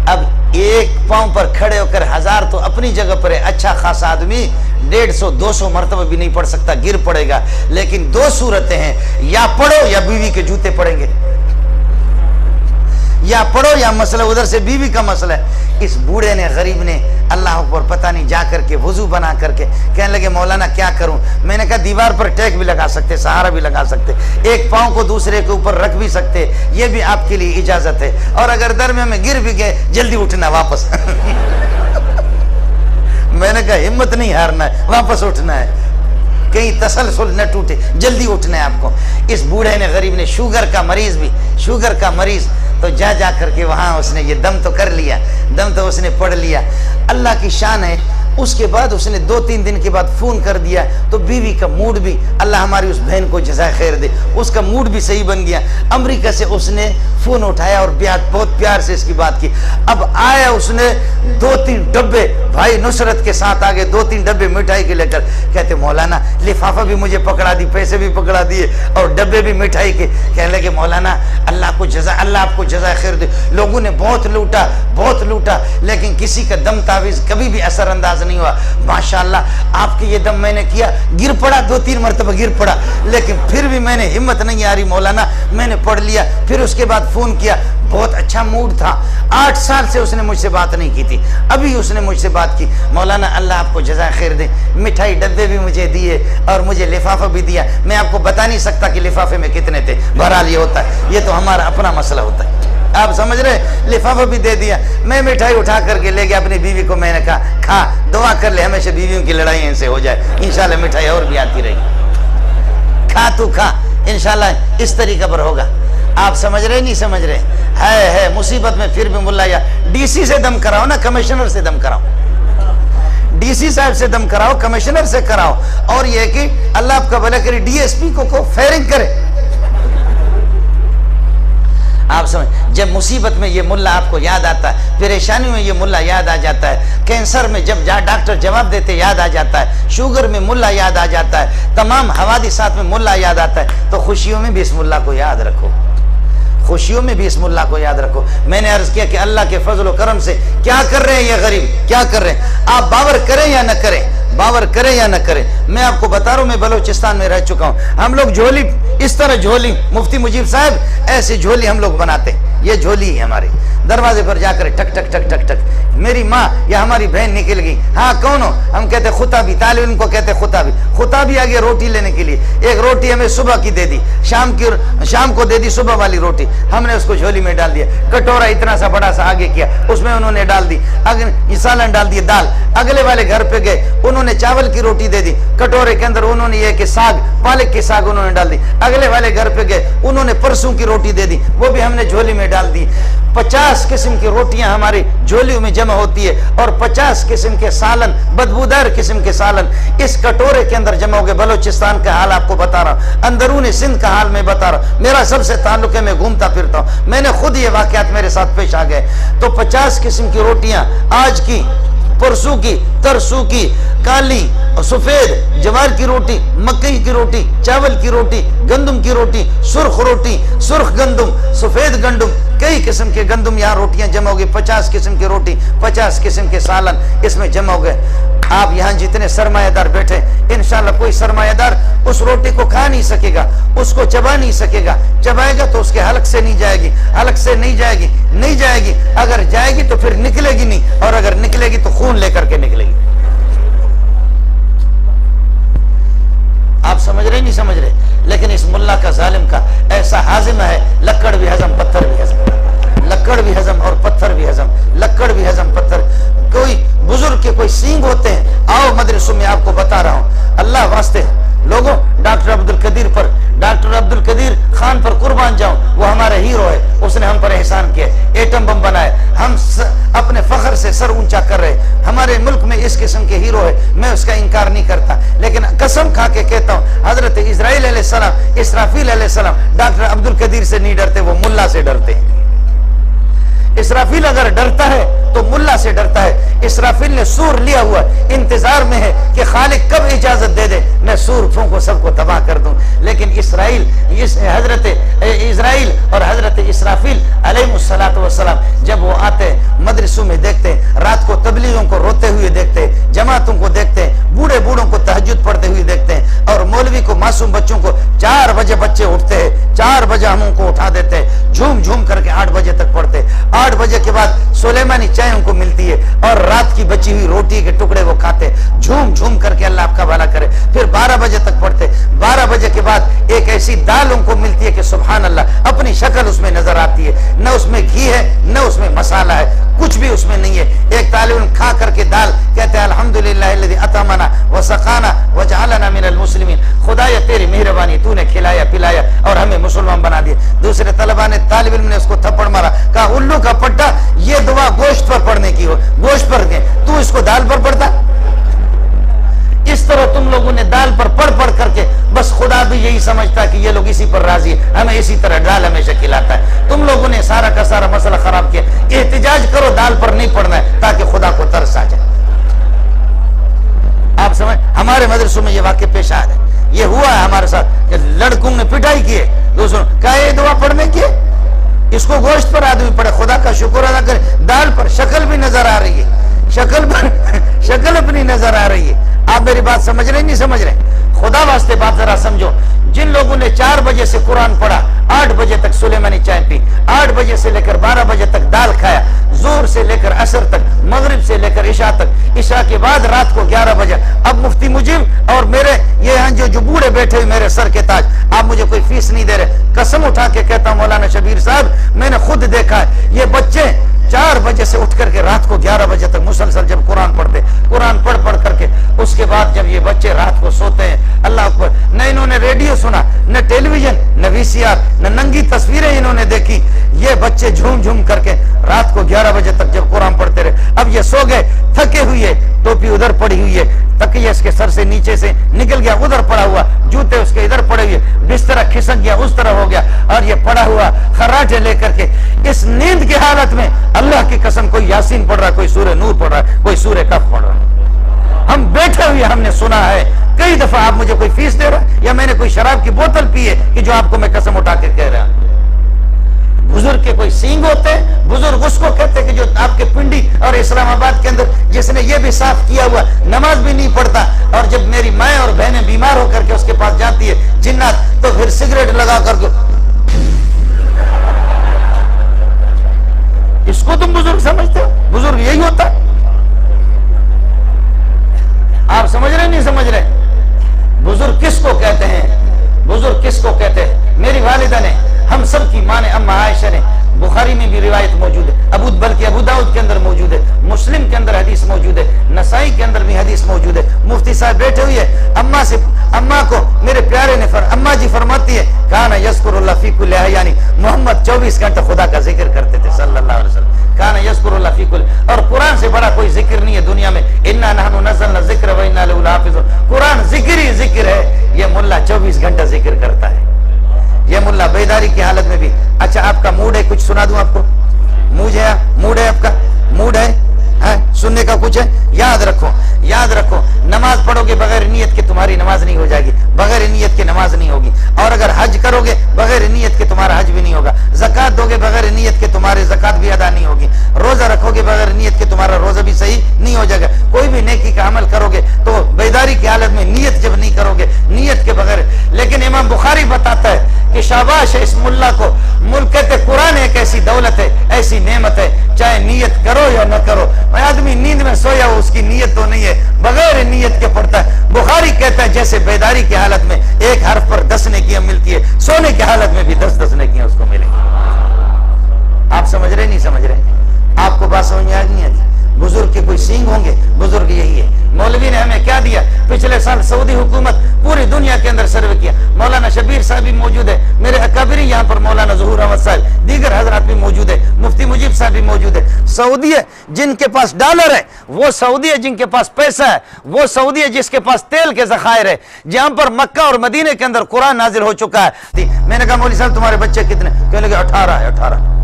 अब एक पांव पर खड़े होकर 1000 तो अपनी जगह पर है, अच्छा खासा आदमी 150-200 मरतबा भी नहीं पढ़ सकता, गिर पड़ेगा। लेकिन दो सूरतें हैं, या पढ़ो या बीवी के जूते पड़ेंगे, या पढ़ो या मसला उधर से बीवी का मसला है। इस बूढ़े ने, गरीब ने, अल्लाह पर पता नहीं जा करके वुजू बना करके कहने लगे मौलाना क्या करूं? मैंने कहा दीवार पर टैग भी लगा सकते, सहारा भी लगा सकते, एक पांव को दूसरे के ऊपर रख भी सकते, ये भी आपके लिए इजाजत है। और अगर दरमियान में गिर भी गए जल्दी उठना वापस। मैंने कहा हिम्मत नहीं हारना है, वापस उठना है, कहीं तसलसल न टूटे, जल्दी उठना है आपको। इस बूढ़े ने, गरीब ने, शुगर का मरीज भी, शुगर का मरीज, तो जा करके वहां उसने ये दम तो कर लिया, दम तो उसने पढ़ लिया। अल्लाह की शान है, उसके बाद उसने 2-3 दिन के बाद फ़ोन कर दिया, तो बीवी का मूड भी, अल्लाह हमारी उस बहन को जज़ा खैर दे, उसका मूड भी सही बन गया। अमेरिका से उसने फ़ोन उठाया और बहुत प्यार से इसकी बात की। अब आया उसने 2-3 डब्बे भाई नुसरत के साथ आ गए, 2-3 डब्बे मिठाई के लेकर। कहते मौलाना लिफाफा भी मुझे पकड़ा दी, पैसे भी पकड़ा दिए और डब्बे भी मिठाई के। कहने लगे मौलाना अल्लाह आपको जज़ा खैर दे, लोगों ने बहुत लूटा, लेकिन किसी का दम तावीज़ कभी भी असरअंदाज नहीं हुआ। माशाअल्लाह आपके ये दम मैंने किया, गिर पड़ा 2-3 मरतबा गिर पड़ा, लेकिन फिर भी मैंने हिम्मत नहीं आ रही मौलाना, मैंने पढ़ लिया। फिर उसके बाद फ़ोन किया, बहुत अच्छा मूड था। 8 साल से उसने मुझसे बात नहीं की थी, अभी उसने मुझसे बात की। मौलाना अल्लाह आपको जज़ा खैर दे, मिठाई डब्बे भी मुझे दिए और मुझे लिफाफा भी दिया। मैं आपको बता नहीं सकता कि लिफाफे में कितने थे। बहरहाल ये होता है, ये तो हमारा अपना मसला होता है, आप समझ रहे। लिफाफा भी दे दिया। मैं मिठाई उठा करके ले गया अपनी बीवी को, मैंने कहा खा, दुआ कर ले हमेशा बीवियों की लड़ाई इनसे हो जाए, इंशाल्लाह मिठाई और भी आती रहेगी। खा तू खा, इंशाल्लाह इस तरीके पर होगा। आप समझ रहे नहीं समझ रहे? है मुसीबत में फिर भी मुल्ला या डीसी से दम कराओ ना, कमिश्नर से दम कराओ, डीसी साहब से दम कराओ, कमिश्नर से कराओ। और यह कि अल्लाह आपका भला करे, डीएसपी को फायरिंग करे। आप समझ, जब मुसीबत में ये मुल्ला आपको याद आता है, परेशानी में ये मुल्ला याद आ जाता है, कैंसर में जब डॉक्टर जवाब देते याद आ जाता है, शुगर में मुल्ला याद आ जाता है, तमाम हवादिसात में मुल्ला याद आता है, तो खुशियों में भी इस मुल्ला को याद रखो, खुशियों में भी इस मुल्ला को याद रखो। मैंने अर्ज किया कि अल्लाह के फजल व करम से क्या कर रहे हैं ये गरीब, क्या कर रहे हैं। आप बावर करें या न करें, बावर करें या न करें, मैं आपको बता रहा हूं, मैं बलोचिस्तान में रह चुका हूं। हम लोग झोली, इस तरह झोली, मुफ्ती मुजीब साहब ऐसी झोली हम लोग बनाते, ये झोली है हमारी, दरवाजे पर जाकर टक टक टक टक टक, मेरी माँ या हमारी बहन निकल गई, हाँ कौन हो, हम कहते खुताबी, तालिब इल्म को कहते खुताबी, खुताबी आ गया रोटी लेने के लिए, एक रोटी हमें सुबह की दे दी, शाम को दे दी सुबह वाली रोटी, हमने उसको झोली में डाल दिया, कटोरा इतना सा बड़ा सा आगे किया, उसमें उन्होंने डाल दी, अगर सालन डाल दिए, दाल, अगले वाले घर पे गए, उन्होंने चावल की रोटी दे दी, कटोरे के अंदर उन्होंने ये कि साग, पालक की साग उन्होंने डाल दी, अगले वाले घर पे गए, उन्होंने परसों की रोटी दे दी, वो भी हमने झोली में डाल दी। 50 किस्म की रोटियां हमारी झोलियों में जमा होती है और 50 किस्म के सालन, बदबूदार किस्म के सालन इस कटोरे के अंदर जमा हो गए। बलोचिस्तान का हाल आपको बता रहा हूँ, अंदरूनी सिंध का हाल मैं बता रहा हूँ, मेरा सबसे ताल्लुक है, मैं घूमता फिरता हूँ, मैंने खुद ये वाकयात मेरे साथ पेश आ गए। तो 50 किस्म की रोटियां, आज की, परसों की, तरसों की, काली और सफेद, जवार की रोटी, मकई की रोटी, चावल की रोटी, गंदम की रोटी, सुर्ख गंदम, सफेद गंदम, कई किस्म के गंदम यहाँ रोटियां जमा हो गई। 50 किस्म की रोटी, 50 किस्म के सालन इसमें जमा हो गए। आप यहाँ जितने सरमायादार बैठे, इंशाल्लाह कोई सरमायादार उस रोटी को खा नहीं सकेगा, उसको चबा नहीं सकेगा, चबाएगा तो उसके हलक से नहीं जाएगी, हलक से नहीं जाएगी, नहीं जाएगी, अगर जाएगी तो फिर निकलेगी नहीं, और अगर निकलेगी तो खून लेकर के निकलेगी। आप समझ रहे नहीं समझ रहे? लेकिन इस मुल्ला का, जालिम का ऐसा हाजिम है, लक्कड़ भी हजम, पत्थर भी हजम, लक्कड़ भी हजम और पत्थर भी हजम, लक्कड़ भी हजम, पत्थर। कोई बुजुर्ग के कोई सींग होते हैं, आओ मदरसों में आपको बता रहा हूँ, अल्लाह वास्ते लोगों, डॉक्टर अब्दुल कदीर खान पर कुर्बान जाऊं, वो हमारा हीरो है, उसने हम पर एहसान किया, एटम बम बनाए, हम अपने फख्र से सर ऊंचा कर रहे, हमारे मुल्क में इस किस्म के हीरो है, मैं उसका इनकार नहीं करता, लेकिन कसम खा के कहता हूँ, हजरत इसराफील अलैहिस्सलाम डॉक्टर अब्दुल कदीर से नहीं डरते, वो मुल्ला से डरते हैं। इसराफील अगर डरता है तो मुल्ला से डरता है। इसराफील ने सूर लिया हुआ इंतजार में है कि खालिक कब इजाजत दे दे, मैं सूर फूंको सबको तबाह कर दूं। लेकिन हजरत इजराइल और हजरत इसराफील अलैहिस्सलातु वस्सलाम जब वो आते मदरसों में देखते, रात को तबलीगों को रोते हुए देखते, जमातों को देखते, बूढ़े बूढ़ों को तहज्जुद पढ़ते हुए देखते हैं, और मौलवी को, मासूम बच्चों को 4 बजे बच्चे उठते हैं, 4 बजे हम उनको उठा देते हैं, झूम झूम करके 8 बजे तक पढ़ते, 8 बजे के बाद सुलेमानी चाय उनको मिलती है, और रात की बची हुई रोटी के टुकड़े वो खाते, झूम झूम करके, अल्लाह आपका भला करे। फिर 12 बजे तक पढ़ते, 12 बजे के बाद एक ऐसी दाल उनको मिलती है कि सुभान अल्लाह, अपनी शक्ल उसमें नजर आती है, न उसमें घी है न उसमें मसाला है, कुछ भी उसमें नहीं है। एक तालिब इल्म खा करके दाल कहते हैं अल्हम्दुलिल्लाह अल्लज़ी अतमना व सकाना व जअलना मिनल मुस्लिमीन, खुदाया तेरी मेहरबानी, तूने खिलाया पिलाया और हमें मुसलमान बना दिया। दूसरे तलबा ने, तालिब इल्म ने उसको थप्पड़ मारा, कहा उल्लू का पट्टा, ये दुआ गोश्त पर पढ़ने की हो, गोश्त पर दे, तू इसको दाल पर पढ़ता। भी यही समझता है कि ये लोग इसी पर राजी है, हमें इसी तरह दाल हमेशा खिलाता है। तुम लोगों ने सारा का सारा मसला खराब किया। एहतिजाज करो, दाल पर नहीं पड़ना है ताकि खुदा को तरस आ जाए। आप समझ, हमारे मदरसों में ये वाक्य पेश आ रहा है, ये हुआ है हमारे साथ। लड़कों ने पिटाई की है, दूसरों क्या ये दुआ पढ़ने की है, इसको गोश्त पर आदमी पड़े, खुदा का शुक्र अदा करे, दाल पर शक्ल भी नजर आ रही है, शक्ल पर शक्ल अपनी नजर आ रही है। आप मेरी बात समझ रहे नहीं समझ रहे? खुदा वास्ते बात जरा समझो। जिन लोगों ने 4 बजे से कुरान पढ़ा, 8 बजे तक सुलेमानी चाय पी, 8 बजे से लेकर 12 बजे तक दाल खाया, जोर से लेकर असर तक, मगरिब से लेकर इशा तक, इशा के बाद रात को 11 बजे। अब मुफ्ती मुजीब और मेरे ये हैं जो बूढ़े बैठे हुए मेरे सर के ताज, आप मुझे कोई फीस नहीं दे रहे, कसम उठा के कहता हूं मौलाना शबीर साहब, मैंने खुद देखा है। ये बच्चे 4 बजे से उठ करके रात को 11 बजे तक मुसलसल जब कुरान पढ़ते, कुरान पढ़ पढ़ करके उसके बाद जब ये बच्चे रात को सोते हैं, अल्लाह अकबर, न इन्होंने रेडियो सुना, न टेलीविजन, न वीसीआर, न नंगी तस्वीरें इन्होंने देखी। ये बच्चे झूम झूम करके रात को 11 बजे तक जब कुरान पढ़ते रहे। अब ये सो गए, थके हुए, टोपी उधर पड़ी हुई है, तकिया इसके सर से नीचे से निकल गया, उधर पड़ा हुआ, जूते उसके इधर पड़े हुए, बिस्तर खिसक गया, उस तरह हो गया, और ये पड़ा हुआ खर्राटे लेकर के इस नींद की हालत में, अल्लाह की कसम, कोई यासीन पढ़ रहा, कोई सूरह नूर पढ़ रहा, कोई सूरह कफ पढ़ रहा। हम बैठे हुए हमने सुना है कई दफा। आप मुझे कोई फीस दे रहा है या मैंने कोई शराब की बोतल पी है कि जो आपको मैं कसम उठा के कह रहा हूं? बुजुर्ग के कोई सींग होते हैं, बुजुर्ग उसको कहते हैं कि जो आपके पिंडी और इस्लामाबाद के अंदर जिसने ये भी साफ किया हुआ, नमाज भी नहीं पढ़ता, और जब मेरी माए और बहनें बीमार होकर के उसके पास जाती है जिन्नात, तो फिर सिगरेट लगा करके, इसको तुम बुजुर्ग समझते हो? बुजुर्ग यही होता है। आप समझ रहे नहीं समझ रहे? बुजुर्ग किसको कहते हैं? बुजुर्ग किसको कहते हैं? मेरी वालिदा ने, हम सब की मां ने, अम्मा आयशा ने, बुखारी में भी रिवायत मौजूद है, बल्कि अबू दाऊद के अंदर मौजूद है, मुस्लिम के अंदर हदीस मौजूद है, नसाई के अंदर भी हदीस मौजूद है। मुफ्ती साहब बैठे हुए अम्मा से, अम्मा को मेरे प्यारे ने अम्मा जी फरमाती है, काना यज़कुरुल्लाह फी कुल्ली अहयानी, मोहम्मद 24 घंटे खुदा का जिक्र करते थे सल्लल्लाहु अलैहि वसल्लम। काना यज़कुरुल्लाह फी कुल्ली, और कुरान से बड़ा कोई जिक्र नहीं है दुनिया में। इन्ना नहनु नज़्ज़लना ज़िक्र व इन्ना लहु लहाफ़िज़ून। कुरान जिक्र ही जिक्र है। ये मुल्ला 24 घंटा जिक्र करता है, ये मुल्ला बेदारी की हालत में भी। अच्छा, आपका मूड है, कुछ सुना दूं आपको? मूड है आपका? मूड है सुनने का? कुछ है? याद रखो, याद रखो, नमाज पढ़ोगे बगैर नियत के तुम्हारी नमाज नहीं हो जाएगी, बगैर नियत के नमाज नहीं होगी। और अगर हज करोगे बगैर नियत के तुम्हारा हज भी नहीं होगा। ज़कात दोगे बगैर नियत के तुम्हारी ज़कात भी अदा नहीं होगी। रोजा रखोगे बगैर नियत के तुम्हारा रोजा भी सही नहीं हो जाएगा। कोई भी नेकी का अमल करोगे तो बेदारी की हालत में, नियत जब नहीं करोगे, नियत के बगैर। लेकिन इमाम बुखारी बताता है कि शाबाश है इस मुल्ला को, मुल्क कहते कुरान एक ऐसी दौलत है, ऐसी नेमत है, चाहे नियत करो या न करो। आदमी नींद में सोया हो, उसकी नियत तो नहीं है, बगैर नियत के पढ़ता है। बुखारी कहता है जैसे बेदारी की हालत में 1 हर्फ पर 10 नेकियां मिलती है, सोने की हालत में भी 10-10 नेकियां उसको मिलेंगी। आप समझ रहे नहीं समझ रहे? आपको बात समझ में आ नहीं आती? बुजुर्ग के कोई सींग होंगे, बुजुर्ग यही है। मौलवी ने हमें क्या दिया? पिछले साल सऊदी हुकूमत पूरी दुनिया के अंदर सर्वे किया। मौलाना शबीर साहब भी मौजूद है, मेरे अकाबिरी यहाँ पर मौलाना ज़हूर अहमद साहब, दीगर हजरात भी मौजूद है, मुफ्ती मुजीब साहब भी मौजूद है। सऊदी है जिनके पास डॉलर है, वो सऊदी है जिनके पास पैसा है, वो सऊदी है जिसके पास तेल के ज़खायर है, जहां पर मक्का और मदीने के अंदर कुरान नाजिल हो चुका है। मैंने कहा मौलवी साहब तुम्हारे बच्चे कितने? कहने लगे 18 है। 18?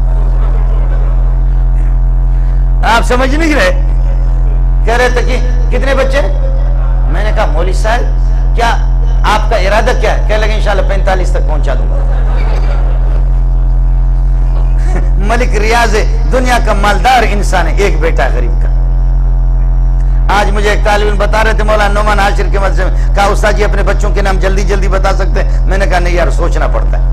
आप समझ नहीं रहे? कह रहे थे कि कितने बच्चे? मैंने कहा मौलवी साहब क्या आपका इरादा क्या है? कह लगे इंशाल्लाह 45 तक पहुंचा दूंगा। मलिक रियाज दुनिया का मालदार इंसान है, एक बेटा गरीब का। आज मुझे एक तालिब इल्म बता रहे थे मौलाना नोमान आशिर के मदरसे में, कहा उस्ताद जी अपने बच्चों के नाम जल्दी जल्दी बता सकते हैं? मैंने कहा नहीं यार, सोचना पड़ता है।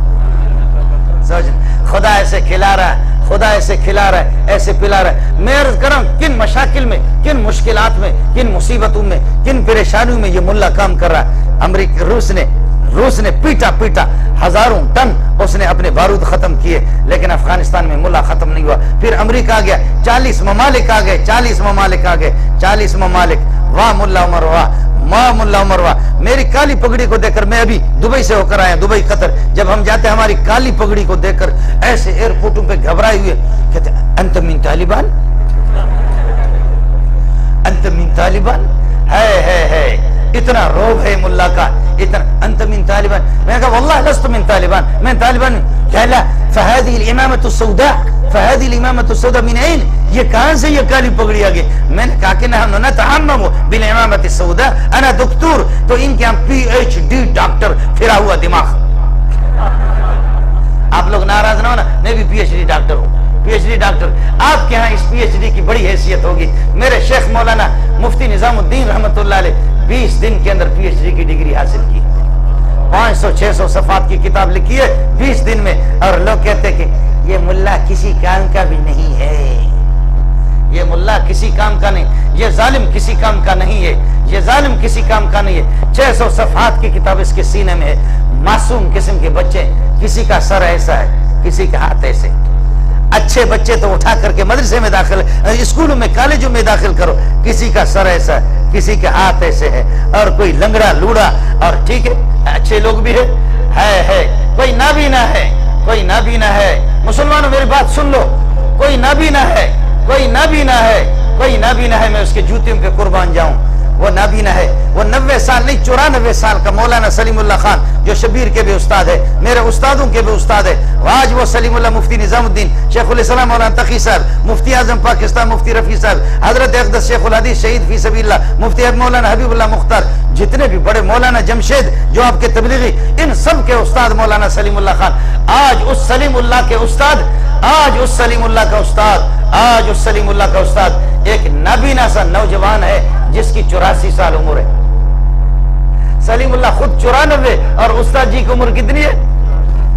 खुदा ऐसे खिला रहा है, खुदा ऐसे खिला रहा है, ऐसे पिला रहा है। मैं अर्ज कर रहा हूं किन मशाकिल में, किन मुश्किलात में, किन मुसीबतों में, किन परेशानियों में ये मुल्ला काम कर रहा है। अमेरिका रूस ने पीटा हजारों टन उसने अपने बारूद खत्म किए, लेकिन अफगानिस्तान में मुल्ला खत्म नहीं हुआ। फिर अमेरिका आ गया, 40 ममालिक आ गए, 40 ममालिक आ गए, 40 ममालिक। वाह मुल्ला उमर वाह, माँ मुल्ला उमर वाह। मेरी काली पगड़ी को देखकर, मैं अभी दुबई से होकर आया, दुबई कतर, जब हम जाते हमारी काली पगड़ी को देखकर ऐसे एयरपोर्टों पे घबराए हुए कहते अंत मिन तालिबान, अंत मिन तालिबान। है इतना रोब है मुल्ला का, इतना अंत मिन तालिबान। मैंने कहा वल्लाह लस्तु मिन तालिबान, मैं तालिबान। कहला फहादिल इमामतु सौदा, फहादिल इमामतु सौदा मिन ऐन, ये कहां से ये काली पगड़ी आ गई? मैंने कहा कि ना नतहम्ममु बिल इमामति सौदा अना दुक्तूर, तो इनके यहाँ PhD डॉक्टर फिरा हुआ दिमाग। आप लोग नाराज ना हो ना, मैं भी PhD डॉक्टर हूँ, PhD डॉक्टर। आपके यहाँ इस PhD की बड़ी हैसियत होगी। मेरे शेख मौलाना मुफ्ती निजामुद्दीन रहमतुल्लाह अलैह 20 दिन के अंदर PhD की डिग्री हासिल की, 500-600 सफ़ात की किताब लिखी है 20 दिन में। और लोग कहते कि ये मुल्ला किसी काम का भी नहीं है, ये मुल्ला किसी काम का नहीं, ये जालिम किसी काम का नहीं है, ये जालिम किसी काम का नहीं है। 600 सफ़ात की किताब इसके सीने में है। मासूम किस्म के बच्चे, किसी का सर ऐसा है, किसी का हाथ ऐसे। अच्छे बच्चे तो उठा करके मदरसे में दाखिल, स्कूलों में कॉलेजों में दाखिल करो, किसी का सर ऐसा है, किसी के हाथ ऐसे है, और कोई लंगड़ा लूड़ा। और ठीक है, अच्छे लोग भी है, कोई नाबीना है, कोई नाबीना है। मुसलमानों मेरी बात सुन लो, कोई नाबीना है, कोई नाबीना है, कोई नाबीना है, मैं उसके जूतियों पे कुर्बान जाऊं। वो नाबीना है, वो 90 साल नहीं 94 साल का मौलाना सलीमुल्लाह खान, जो शबीर के भी उस्ताद है, मेरे उस्तादों के भी उस्ताद है। आज वो सलीमुल्लाह मुफ्ती निजामुद्दीन, शेखुल इस्लाम मौलाना तकी साहब, मुफ्ती आजम पाकिस्तान मुफ्ती रफी साहब, हजरत अक़दस शेखुल हदीस शहीद फी सबीलिल्लाह मुफ्ती मौलाना हबीबुल्लाह मुख्तार, जितने भी बड़े मौलाना जमशेद जो आपके तबलीगी, इन सब के उस्ताद मौलाना सलीमुल्लाह खान। आज उस सलीमुल्लाह के उस्ताद, आज उस सलीमुल्लाह का उस्ताद, आज उस सलीमुल्लाह का उस्ताद एक नाबीना सा नौजवान है जिसकी 84 साल उम्र है। सलीमुल्लाह खुद 94 और उस्ताद जी की उम्र कितनी है?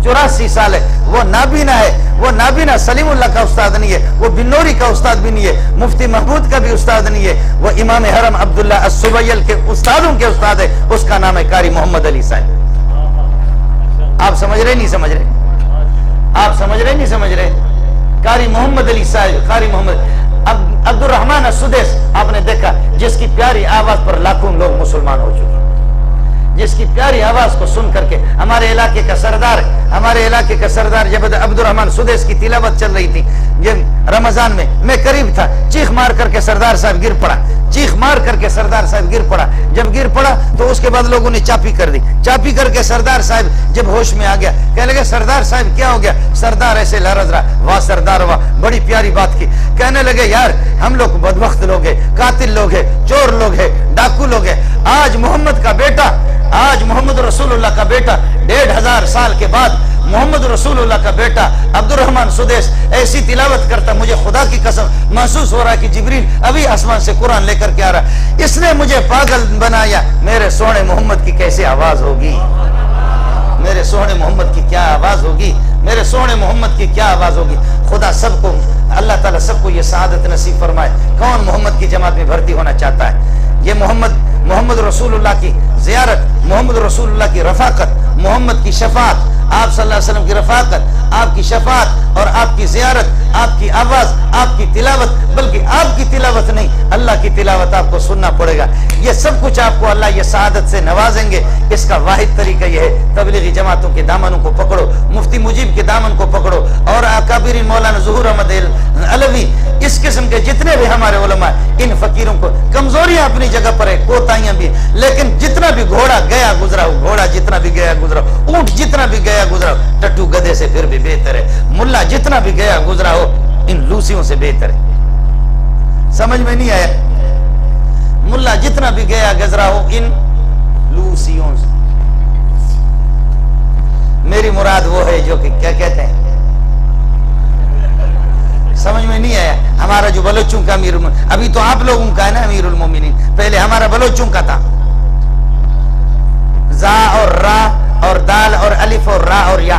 84 साल है। वो नाबीना है, वो नाबीना सलीमुल्लाह का उस्ताद नहीं है, वो बिन्नौरी का उस्ताद भी नहीं है, मुफ्ती महमूद का भी उस्ताद नहीं है, वो इमाम हरम अब्दुल्ला अस्सुबैल के उस्तादों के उस्ताद है। उसका नाम है कारी मोहम्मद अली साहब। आप समझ रहे नहीं समझ रहे? आप समझ रहे नहीं समझ रहे? कारी मोहम्मद अली साहब, कारी मोहम्मद अब्दुल रहमान अस्सुदैस, आपने देखा जिसकी प्यारी आवाज पर लाखों लोग मुसलमान हो चुके, जिसकी प्यारी आवाज को सुन करके हमारे इलाके का सरदार, हमारे इलाके का सरदार, जब अब्दुल रहमान सुदैस की तिलावत चल रही थी ये रमजान में, मैं करीब था, चीख मार करके सरदार साहब गिर पड़ा, चीख मार करके सरदार साहब गिर पड़ा। जब गिर पड़ा तो उसके बाद लोगों ने चापी कर दी, चापी करके सरदार साहब जब होश में आ गया, कहने लगे सरदार साहब क्या हो गया? सरदार ऐसे लहराज रहा, वाह सरदार वाह, बड़ी प्यारी बात की। कहने लगे यार हम लोग बदबख्त लोग है, कातिल लोग है, चोर लोग है, डाकू लोग है। आज मोहम्मद का बेटा, आज मोहम्मद रसूलुल्लाह का बेटा 1500 साल के बाद मोहम्मद रसूलुल्लाह का बेटा अब्दुल रहमान सुदैस ऐसी तिलावत करता, मुझे खुदा की कसम महसूस हो रहा है कि जिब्रील अभी आसमान से कुरान लेकर के आ रहा है। इसने मुझे पागल बनाया। मेरे सोने मोहम्मद की कैसी आवाज होगी, मेरे सोने मोहम्मद की क्या आवाज होगी, मेरे सोने मोहम्मद की क्या आवाज होगी। खुदा सबको, अल्लाह ताला सबको ये सआदत नसीब फरमाए। कौन मोहम्मद की जमात में भर्ती होना चाहता है? ये मोहम्मद रसूलुल्लाह की ज़ियारत, मोहम्मद रसूलुल्लाह की रफ़ाक़त, मोहम्मद की शफ़ाअत, आप सल्लल्लाहु अलैहि वसल्लम की रफ़ाक़त, आपकी शफ़ाअत और आपकी ज़ियारत, आपकी आवाज़, आपकी तिलावत, बल्कि आपकी तिलावत नहीं, अल्लाह की तिलावत आपको सुनना पड़ेगा। ये सब कुछ आपको अल्लाह ये सआदत से नवाजेंगे। इसका वाहिद तरीका यह है, तबलीगी जमातों के दामनों को पकड़ो, मुफ्ती मुजीब के दामन को पकड़ो, और अकाबिरीन मौलाना ज़ुहूर अहमद अलवी, इस किस्म के जितने भी हमारे उलमा, इन फकीरों को, कमजोरियां अपनी जगह पर है, कोताहियां भी, लेकिन जितना भी घोड़ा गया गुजरा, घोड़ा जितना भी गया गुजरा, ऊंट जितना भी गया गुजरा, टट्टू गधे से फिर भी बेहतर है, मुल्ला जितना भी गया गुजरा हो इन लूसियों से बेहतर है। समझ में नहीं आया? मुल्ला जितना भी गया गुजरा हो इन लूसियों से। मेरी मुराद वो है जो कि क्या कहते हैं, समझ में नहीं आया? हमारा जो बलोचों का अमीर, अभी तो आप लोगों का है ना अमीरुल मोमिनीन, पहले हमारा बलोचों का था। जा और रा और दाल और अलिफ और रा और या।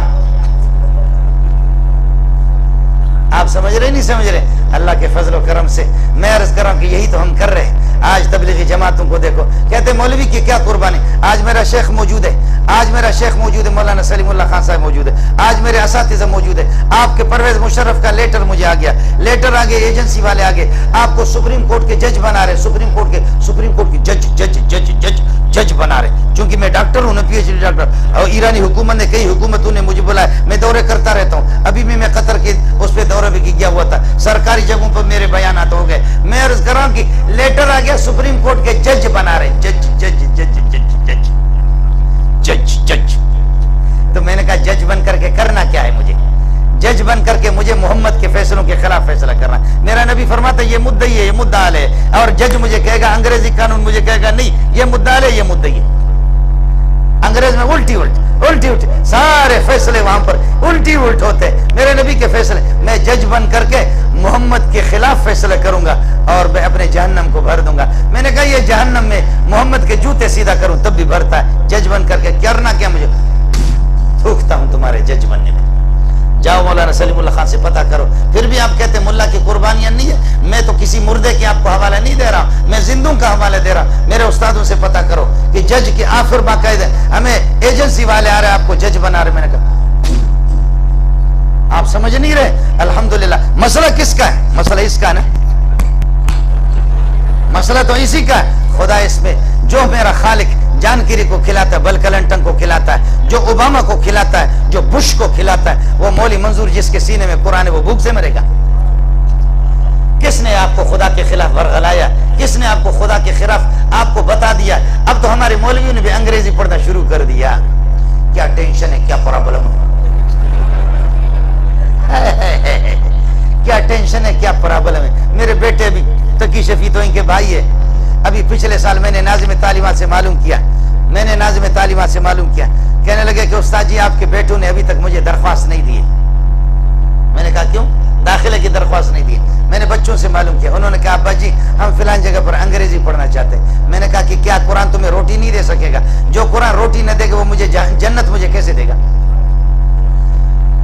आप समझ रहे नहीं समझ रहे? अल्लाह के फजल और करम से मैं अर्ज कर रहा हूं कि यही तो हम कर रहे हैं। आज तबलीगी जमातों को देखो, कहते मौलवी की क्या कुर्बानी। आज मेरा शेख मौजूद है, आज मेरा शेख मौजूद है, मौलाना सलीमुल्लाह खान साहब मौजूद है, आज मेरे असातिज़ा मौजूद है। आपके परवेज मुशर्रफ का लेटर मुझे आ गया, लेटर आ गया, एजेंसी वाले आ गए, आपको सुप्रीम कोर्ट के जज बना रहे, सुप्रीम कोर्ट की जज बना रहे। क्योंकि मैं डॉक्टर हूँ ना, PhD डॉक्टर, और ईरानी हुकूमत ने, कई हुकूमतों ने मुझे बुलाया, मैं दौरे करता रहता हूँ। अभी भी मैं कतर के उस पर दौरे भी गया हुआ था, सरकारी जगहों पर मेरे बयानात हो गए। मैं अर्ज कर रहा हूँ कि लेटर आ गया, सुप्रीम कोर्ट के जज बना रहे, जज। मुझे मोहम्मद के फैसलों के खिलाफ फैसला करना। मेरा नबी फरमाता है ये मुद्दई है, ये मुद्दाल है, और जज मुझे कहेगा अंग्रेजी कानून, मुझे कहेगा नहीं ये मुद्दाल है, ये मुद्दई है। अंग्रेज में उल्टी सारे फैसले वहां पर उल्टी होते। मेरे नबी के फैसले, मैं जज बन करके मोहम्मद के खिलाफ फैसला करूंगा और मैं अपने जहन्नम को भर दूंगा। मैंने कहा ये जहन्नम में मोहम्मद के जूते सीधा करूं तब भी भरता है, जज बन करके करना क्या, मुझे थूकता हूं तुम्हारे जज बनने में। जाओ मौलाना सलीमुल्लाह खान से पता करो। फिर भी आप कहते हैं मुल्ला की कुर्बानियां नहीं है। मैं तो किसी मुर्दे के आपको हवाला नहीं दे रहा, मैं जिंदों का हवाला दे रहा। मेरे उस्तादों से पता करो कि जज के आखिर बाकायदा हमें एजेंसी वाले आ रहे हैं आपको जज बना रहे। मैंने कहा आप समझ नहीं रहे। अल्हम्दुलिल्लाह मसला किसका है? मसला इसका ना, मसला तो इसी का है। खुदा इसमें जो मेरा खालिक जानकीरी को खिलाता है, बिल क्लिंटन को खिलाता है, जो ओबामा को खिलाता है, जो बुश को खिलाता है, वो मौली मंजूर जिसके सीने में कुरान है वो भूख से मरेगा। किसने आपको खुदा के खिलाफ वर्गलाया? किसने आपको खुदा के खिलाफ आपको बता दिया? अब तो हमारे मौलवियों ने भी अंग्रेजी पढ़ना शुरू कर दिया। क्या टेंशन है, क्या प्रॉब्लम है, क्या टेंशन है, क्या प्रॉब्लम है। मेरे बेटे भी तकी शफी तो इनके भाई है। अभी पिछले साल मैंने नाज़िम तालीमात से मालूम किया, कहने लगे कि उस्ताद जी आपके बेटों ने अभी तक मुझे दरख्वास्त नहीं दी। मैंने कहा क्यों? दाखिले की दरख्वास्त नहीं दी। मैंने बच्चों से मालूम किया, उन्होंने कहा अब्बा जी हम फिलान जगह पर अंग्रेजी पढ़ना चाहते हैं। मैंने कहा कि क्या कुरान तुम्हें रोटी नहीं दे सकेगा? जो कुरान रोटी न देगा वो मुझे जन्नत मुझे कैसे देगा?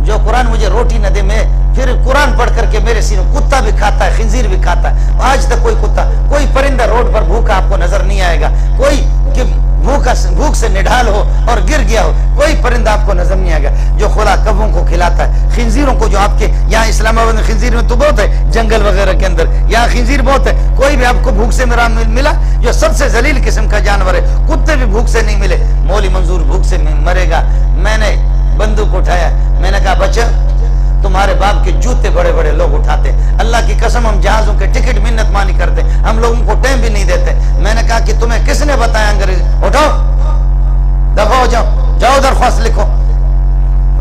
जो कुरान मुझे रोटी न दे, मैं फिर कुरान पढ़ करके मेरे सीने, कुत्ता भी खाता है, खिंजीर भी खाता है। आज तक कोई कुत्ता, कोई परिंदा रोड पर भूखा आपको नजर नहीं आएगा। कोई कि भूख से निढाल हो और गिर गया हो, कोई परिंदा आपको नजर नहीं आएगा। जो खुला कब्बों को खिलाता है, खिंजीरों को, जो आपके यहाँ इस्लामाबाद में खिंजीर में तो बहुत है, जंगल वगैरह के अंदर यहाँ खिंजीर बहुत है। कोई भी आपको भूख से मेरा मिला, जो सबसे जलील किस्म का जानवर है, कुत्ते भी भूख से नहीं मिले, मौली मंजूर भूख से मरेगा। मैंने बंदूक उठाया, मैंने कहा बच्चा तुम्हारे बाप के जूते बड़े बड़े लोग उठाते, अल्लाह की कसम हम जहाजों के टिकट मिन्नत मानी करते, हम लोगों को टाइम भी नहीं देते। मैंने कहा कि तुम्हें किसने बताया अंग्रेजी? उठो, दफा हो जाओ, जाओ दरख्वास्त लिखो।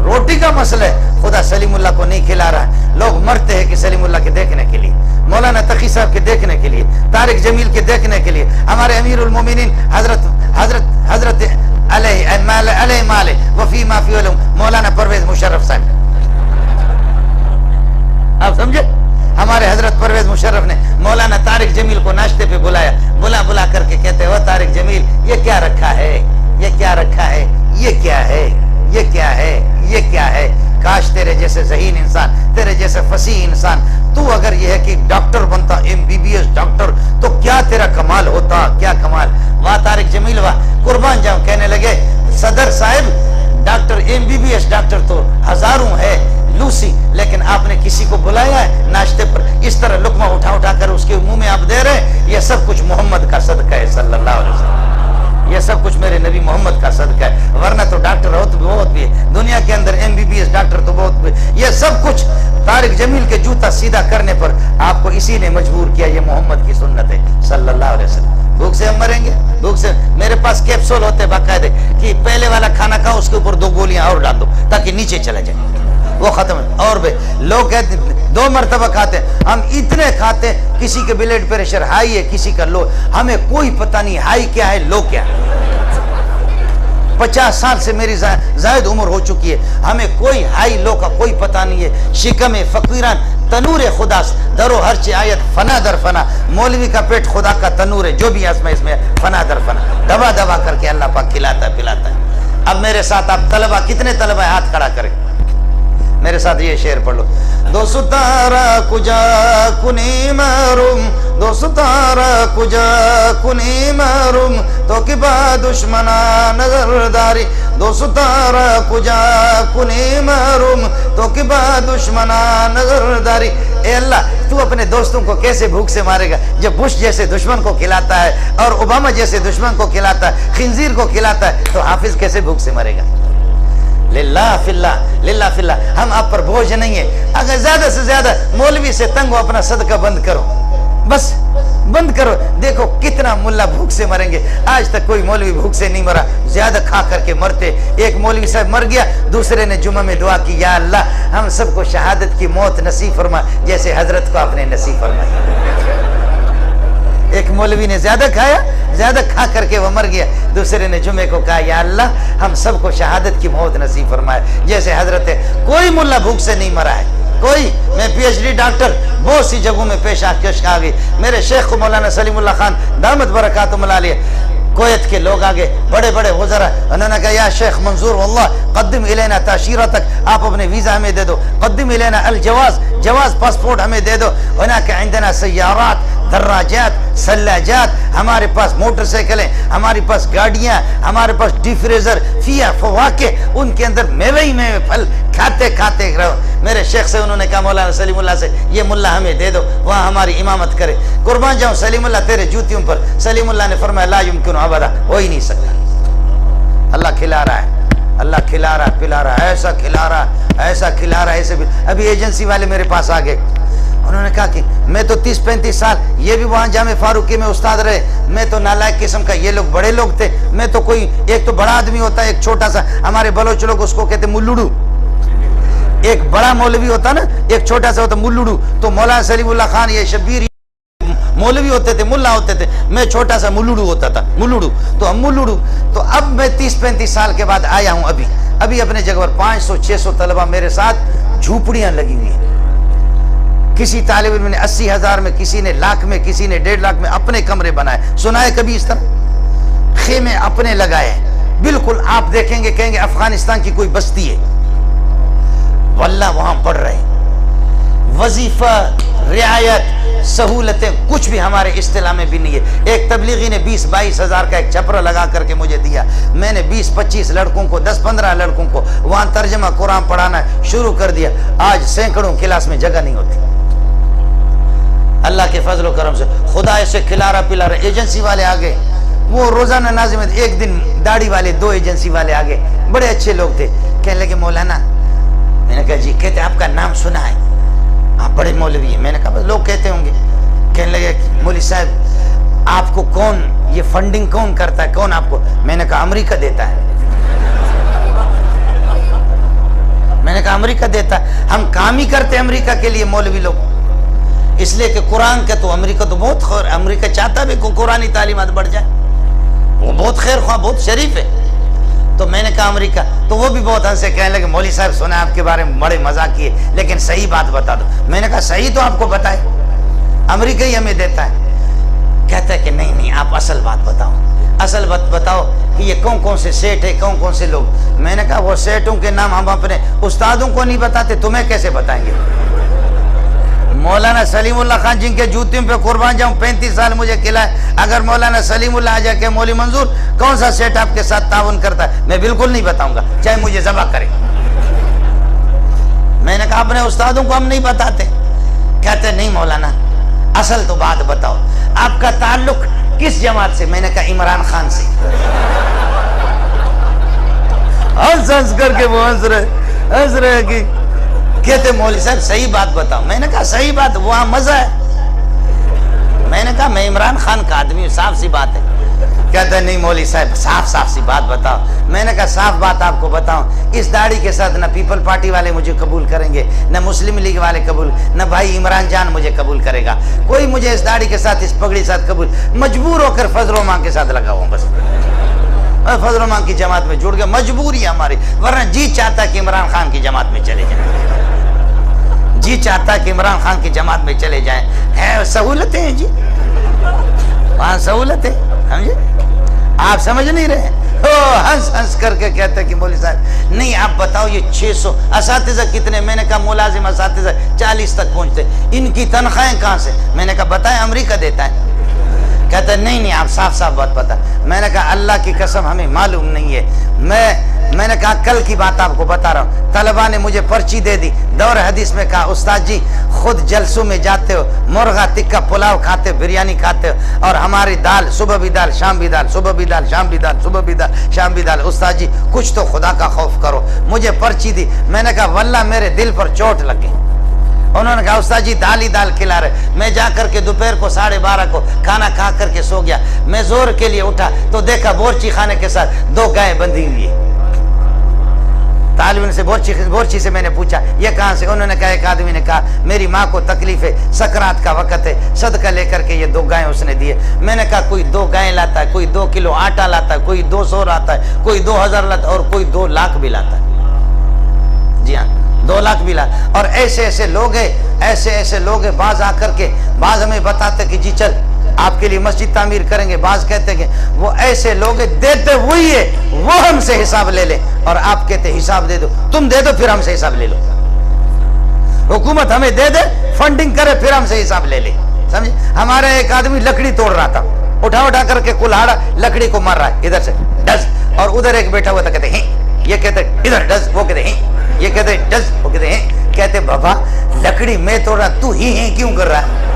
रोटी का मसला है, खुदा सलीमुल्लाह को नहीं खिला रहा है। लोग मरते हैं कि सलीमुल्लाह के देखने के लिए, मौलाना तकी साहब के देखने के लिए, तारिक जमील के देखने के लिए, हमारे अमीरुल मोमिनीन हजरत वफी माफी मौलाना परवेज मुशर्रफ साहब, आप समझे? हमारे हजरत परवेज मुशर्रफ ने मौलाना तारिक जमील को नाश्ते पे बुलाया, बुला करके कहते हो तारिक जमील ये क्या रखा है, ये क्या रखा है, ये क्या है, ये क्या है, ये क्या है। काश तेरे जैसे ज़हीन इंसान, तेरे जैसे फसीह इंसान, तू अगर ये है कि डॉक्टर बनता, MBBS डॉक्टर, तो क्या तेरा कमाल होता, क्या कमाल। वाह तारिक जमील वाह, कुर्बान जाऊं। कहने लगे सदर साहब डॉक्टर MBBS डॉक्टर तो हजारों है लूसी, लेकिन आपने किसी को बुलाया है नाश्ते पर, इस तरह लुकमा उठा कर उसके मुंह में आप दे रहे। ये सब कुछ मोहम्मद का सदका है सल्लल्लाहु अलैहि वसल्लम, ये सब कुछ मेरे नबी मोहम्मद का सदका है। वरना तो डॉक्टर हो तो बहुत भी है दुनिया के अंदर, MBBS डॉक्टर तो बहुत भी। ये सब कुछ तारिक जमील के जूता सीधा करने पर आपको इसी ने मजबूर किया। ये मोहम्मद की सुन्नत है सल्लल्लाहु अलैहि वसल्लम। भूख से हम मरेंगे, भूख से। मेरे पास कैप्सूल होते बाकायदे कि पहले वाला खाना खाओ, उसके ऊपर 2 गोलियां और डाल दो ताकि नीचे चला जाए, वो खत्म है। और भी लोग कहते 2 मरतबा खाते, हम इतने खाते, किसी के ब्लड प्रेशर हाई है, किसी का लो, हमें कोई पता नहीं हाई क्या है लो क्या है। 50 साल से मेरी जायद उम्र हो चुकी है, हमें कोई हाई लो का कोई पता नहीं है। शिकम फकीरान तनूर खुदा दरो हर ची आयत फना दर फना, मौलवी का पेट खुदा का तनूर है, जो भी इसमें फना दर फना, दबा दबा करके अल्लाह पाक खिलाता है पिलाता है। अब मेरे साथ आप तलबा, कितने तलबा हाथ खड़ा करें, मेरे साथ ये शेर पढ़ लो। दोस्तारा कुजा कुनी मारूम, दोस्तारा कुजा कुनी मारूम, तो कि बा दुश्मना नजरदारी, दोस्तारा कुजा कुनी मारूम, तो कि बा दुश्मना नजरदारी। ए अल्लाह, तू अपने दोस्तों को कैसे भूख से मारेगा जब बुश जैसे दुश्मन को खिलाता है और ओबामा जैसे दुश्मन को खिलाता है, खिंजीर को खिलाता है, तो हाफिज कैसे भूख से मरेगा। लिल्लाह फिल्लाह, हम आप पर बोझ नहीं है। अगर ज्यादा से ज्यादा मौलवी से तंग हो, अपना सदका बंद करो, बंद करो। देखो कितना मुल्ला भूख से मरेंगे। आज तक कोई मौलवी भूख से नहीं मरा, ज्यादा खा करके मरते। एक मौलवी साहब मर गया, दूसरे ने जुम्मे में दुआ की, या अल्लाह हम सबको शहादत की मौत नसीब फरमा जैसे हजरत को आपने नसीब फरमाई। एक मौलवी ने ज्यादा खाया, ज्यादा खा करके वो मर गया, दूसरे ने जुमे को कहा, या अल्लाह हम सबको शहादत की मौत नसीब फरमाए जैसे हजरत है। कोई मुल्ला भूख से नहीं मरा है, कोई। मैं PhD डॉक्टर बहुत सी जगहों में पेश आ गई। मेरे शेख को मौलाना सलीमुल्लाह खान दामत बरकातुहुल आलिया, कुवैत के लोग आगे, बड़े बड़े वज़रा, उन्होंने कहा, या शेख मंजूर वल्लाह कद्दिम इलेना ताशीरा तक, आप अपने वीज़ा हमें दे दो, कद्दिम इलेना अल जवाज़, जवाज़ पासपोर्ट हमें दे दो। उन्होंने इंदना सय्यारात दर्राजात सल्लाजात, हमारे पास मोटरसाइकिलें, हमारे पास गाड़ियाँ, हमारे पास डिफ्रेजर फिया फवाके, उनके अंदर मेवे ही मेवे फल खाते खाते रहो। मेरे शेख से उन्होंने कहा मौलाना सलीमुल्लाह से, ये मुल्ला हमें दे दो, वहाँ हमारी इमामत करे। कुर्बान जाऊँ सलीमुल्लाह तेरे जूतियों पर। सलीमुल्लाह ने फरमाया, ला युमकिन अबदा, हो ही नहीं सकता। अल्लाह खिला रहा है, अल्लाह खिला रहा है, पिला रहा है, ऐसा खिला रहा है, ऐसा खिला रहा है, ऐसे भी। अभी एजेंसी वाले मेरे पास आ गए, उन्होंने कहा कि मैं तो 30-35 साल, ये भी वहाँ जामे फारूकी में उस्ताद रहे, मैं तो नालायक किस्म का, ये लोग बड़े लोग थे, मैं तो कोई, एक तो बड़ा आदमी होता है, एक छोटा सा, हमारे बलोच लोग उसको कहते मुल्लुडू। एक बड़ा मौलवी होता ना, एक छोटा सा होता मुल्लुडू। तो मौलाना सलीमुल्लाह खान ये शब्बीर मौलवी होते थे, मुल्ला होते थे, मैं छोटा सा मुल्लुडू होता था, मुल्लुडू। तो हम मुल्लुडू, तो अब मैं 30-35 साल के बाद आया हूँ। अभी अपने जगह पर 500-600 तलबा मेरे साथ, झूपड़ियाँ लगी हुई हैं। किसी तालिब इल्म ने 80,000 में, किसी ने लाख में, किसी ने 1.5 लाख में अपने कमरे बनाए। सुना है कभी इस तरह? खेमे अपने लगाए, बिल्कुल आप देखेंगे कहेंगे अफगानिस्तान की कोई बस्ती है। वल्लाह वहां पढ़ रहे, वजीफा, रियायत, सहूलतें कुछ भी हमारे इस्तिलाह में भी नहीं है। एक तबलीगी ने 20-22 हजार का एक छपरा लगा करके मुझे दिया, मैंने 20-25 लड़कों को, 10-15 लड़कों को वहां तर्जमा कुरान पढ़ाना शुरू कर दिया। आज सैकड़ों क्लास में जगह नहीं होती। अल्लाह के फजल करम से खुदा ऐसे खिला रहा पिला रहा। एजेंसी वाले आ गए, वो रोजाना नाजिम, एक दिन दाढ़ी वाले 2 एजेंसी वाले आ गए, बड़े अच्छे लोग थे। कहने लगे मौलाना, मैंने कहा जी। कहते आपका नाम सुना है, आप बड़े मौलवी हैं। मैंने कहा बस लोग कहते होंगे। कहने लगे मौलवी साहब आपको कौन ये फंडिंग कौन करता है, कौन आपको? मैंने कहा अमेरिका देता है। मैंने कहा अमेरिका देता है, हम काम ही करते हैं अमेरिका के लिए मौलवी लोग, इसलिए कि कुरान का तो अमेरिका तो बहुत खैर, अमेरिका चाहता भी कुरानी तालीमात बढ़ जाए, वो बहुत खैर ख्वाह, बहुत शरीफ है। तो मैंने कहा अमेरिका, तो वो भी बहुत हंसे, कहने लगे मौलवी साहब सुना आपके बारे में बड़े मजाक किए, लेकिन सही बात बता दो। मैंने कहा सही तो आपको बताए, अमेरिका ही हमें देता है। कहता है कि नहीं नहीं आप असल बात बताओ, असल बात बताओ कि ये कौन कौन से सेठ है, कौन कौन से लोग। मैंने कहा वो सेठों के नाम हम अपने उस्तादों को नहीं बताते, तुम्हें कैसे बताएंगे? मौलाना सलीमुल्लाह खान जिनके जूतियों पे कुर्बान जाऊं, 35 साल मुझे खिलाए, अगर मौलाना सलीमुल्लाह आ जाके मौली मंजूर कौन सा सेठ आपके साथ ताउन करता है, मैं बिल्कुल नहीं बताऊंगा, चाहे मुझे ज़बह करे। मैंने कहा अपने उस्तादों को हम नहीं बताते। कहते नहीं मौलाना असल तो बात बताओ, आपका ताल्लुक किस जमात से? मैंने कहा इमरान खान से। हंस करके वो हंस रहे कि कहते मौलवी साहब सही बात बताओ। मैंने कहा सही बात, वहां मजा है। मैंने कहा मैं इमरान खान का आदमी हूँ, साफ सी बात है। कहते नहीं मौलवी साहब साफ सी बात बताओ। मैंने कहा साफ बात आपको बताऊं, इस दाढ़ी के साथ न पीपल पार्टी वाले मुझे कबूल करेंगे, न मुस्लिम लीग वाले कबूल, न भाई इमरान जान मुझे कबूल करेगा, कोई मुझे इस दाढ़ी के साथ, इस पगड़ी साथ कबूल, मजबूर होकर फजल मां के साथ लगा हुआ बस। फजल मां की जमात में जुड़ गया, मजबूरी हमारी, वरना जी चाहता कि इमरान खान की जमात में चले जाए, जी चाहता कि इमरान खान की जमात में चले जाएं। है सहूलतें हैं जी, वहाँ सहूलतें, समझे? आप समझ नहीं रहे। हंस हंस करके कहते कि मौलवी साहब नहीं आप बताओ ये 600 असातिज़ा कितने? मैंने कहा मुलाजिम असातिज़ा 40 तक पहुँचते, इनकी तनख्वाहें कहाँ से? मैंने कहा बताएं अमेरिका देता है। कहते नहीं आप साफ बात पता। मैंने कहा अल्लाह की कसम हमें मालूम नहीं है। मैंने कहा कल की बात आपको बता रहा हूँ, तलबा ने मुझे पर्ची दे दी, दौर हदीस में कहा उस्ताद जी खुद जलसों में जाते हो, मुर्गा टिक्का पुलाव खाते हो, बिरयानी खाते हो, और हमारी दाल सुबह भी दाल शाम भी दाल, सुबह भी दाल शाम भी दाल, सुबह भी दाल शाम भी दाल। उस्ताद जी कुछ तो खुदा का खौफ करो। मुझे पर्ची दी, मैंने कहा वल्लाह मेरे दिल पर चोट लग गई। उन्होंने कहा उस्ताद जी दाल ही दाल खिला रहे। मैं जा करके दोपहर को 12:30 को खाना खा करके सो गया। मैं जोर के लिए उठा तो देखा बोरची खाने के साथ 2 गायें बंधी हुई है। तालिब से बोरची से मैंने पूछा ये कहाँ से? उन्होंने कहा एक आदमी ने कहा मेरी माँ को तकलीफ है, सकरात का वक़्त है, सदका लेकर के ये 2 गायें उसने दिए। मैंने कहा कोई 2 गायें लाता है, कोई 2 किलो आटा लाता है, कोई 200 लाता है, कोई 2000 लाता है और कोई 2 लाख भी लाता है। जी हाँ, 2 लाख भी ला। और ऐसे ऐसे लोग हैं, ऐसे ऐसे लोग हैं। बाज आकर के बाज हमें बताते कि जी चल आपके लिए मस्जिद तामीर करेंगे। बाज कहते कि वो ऐसे लोग देते वही है, वो हमसे हिसाब ले ले। और आप कहते हिसाब दे दो, तुम दे दो फिर हमसे हिसाब ले लो। हुकूमत हमें दे दे, फंडिंग करे, फिर हमसे हिसाब ले ले। समझे? हमारा एक आदमी लकड़ी तोड़ रहा था, उठा उठा करके कुल्हाड़ा लकड़ी को मार रहा है, इधर से डस, और उधर एक बैठा हुआ था, कहते हैं ये कहते इधर डस, वो कहते हैं ये कहते डस, वो कहते हैं। कहते बाबा लकड़ी मैं तोड़ रहा, तू ही क्यों कर रहा है?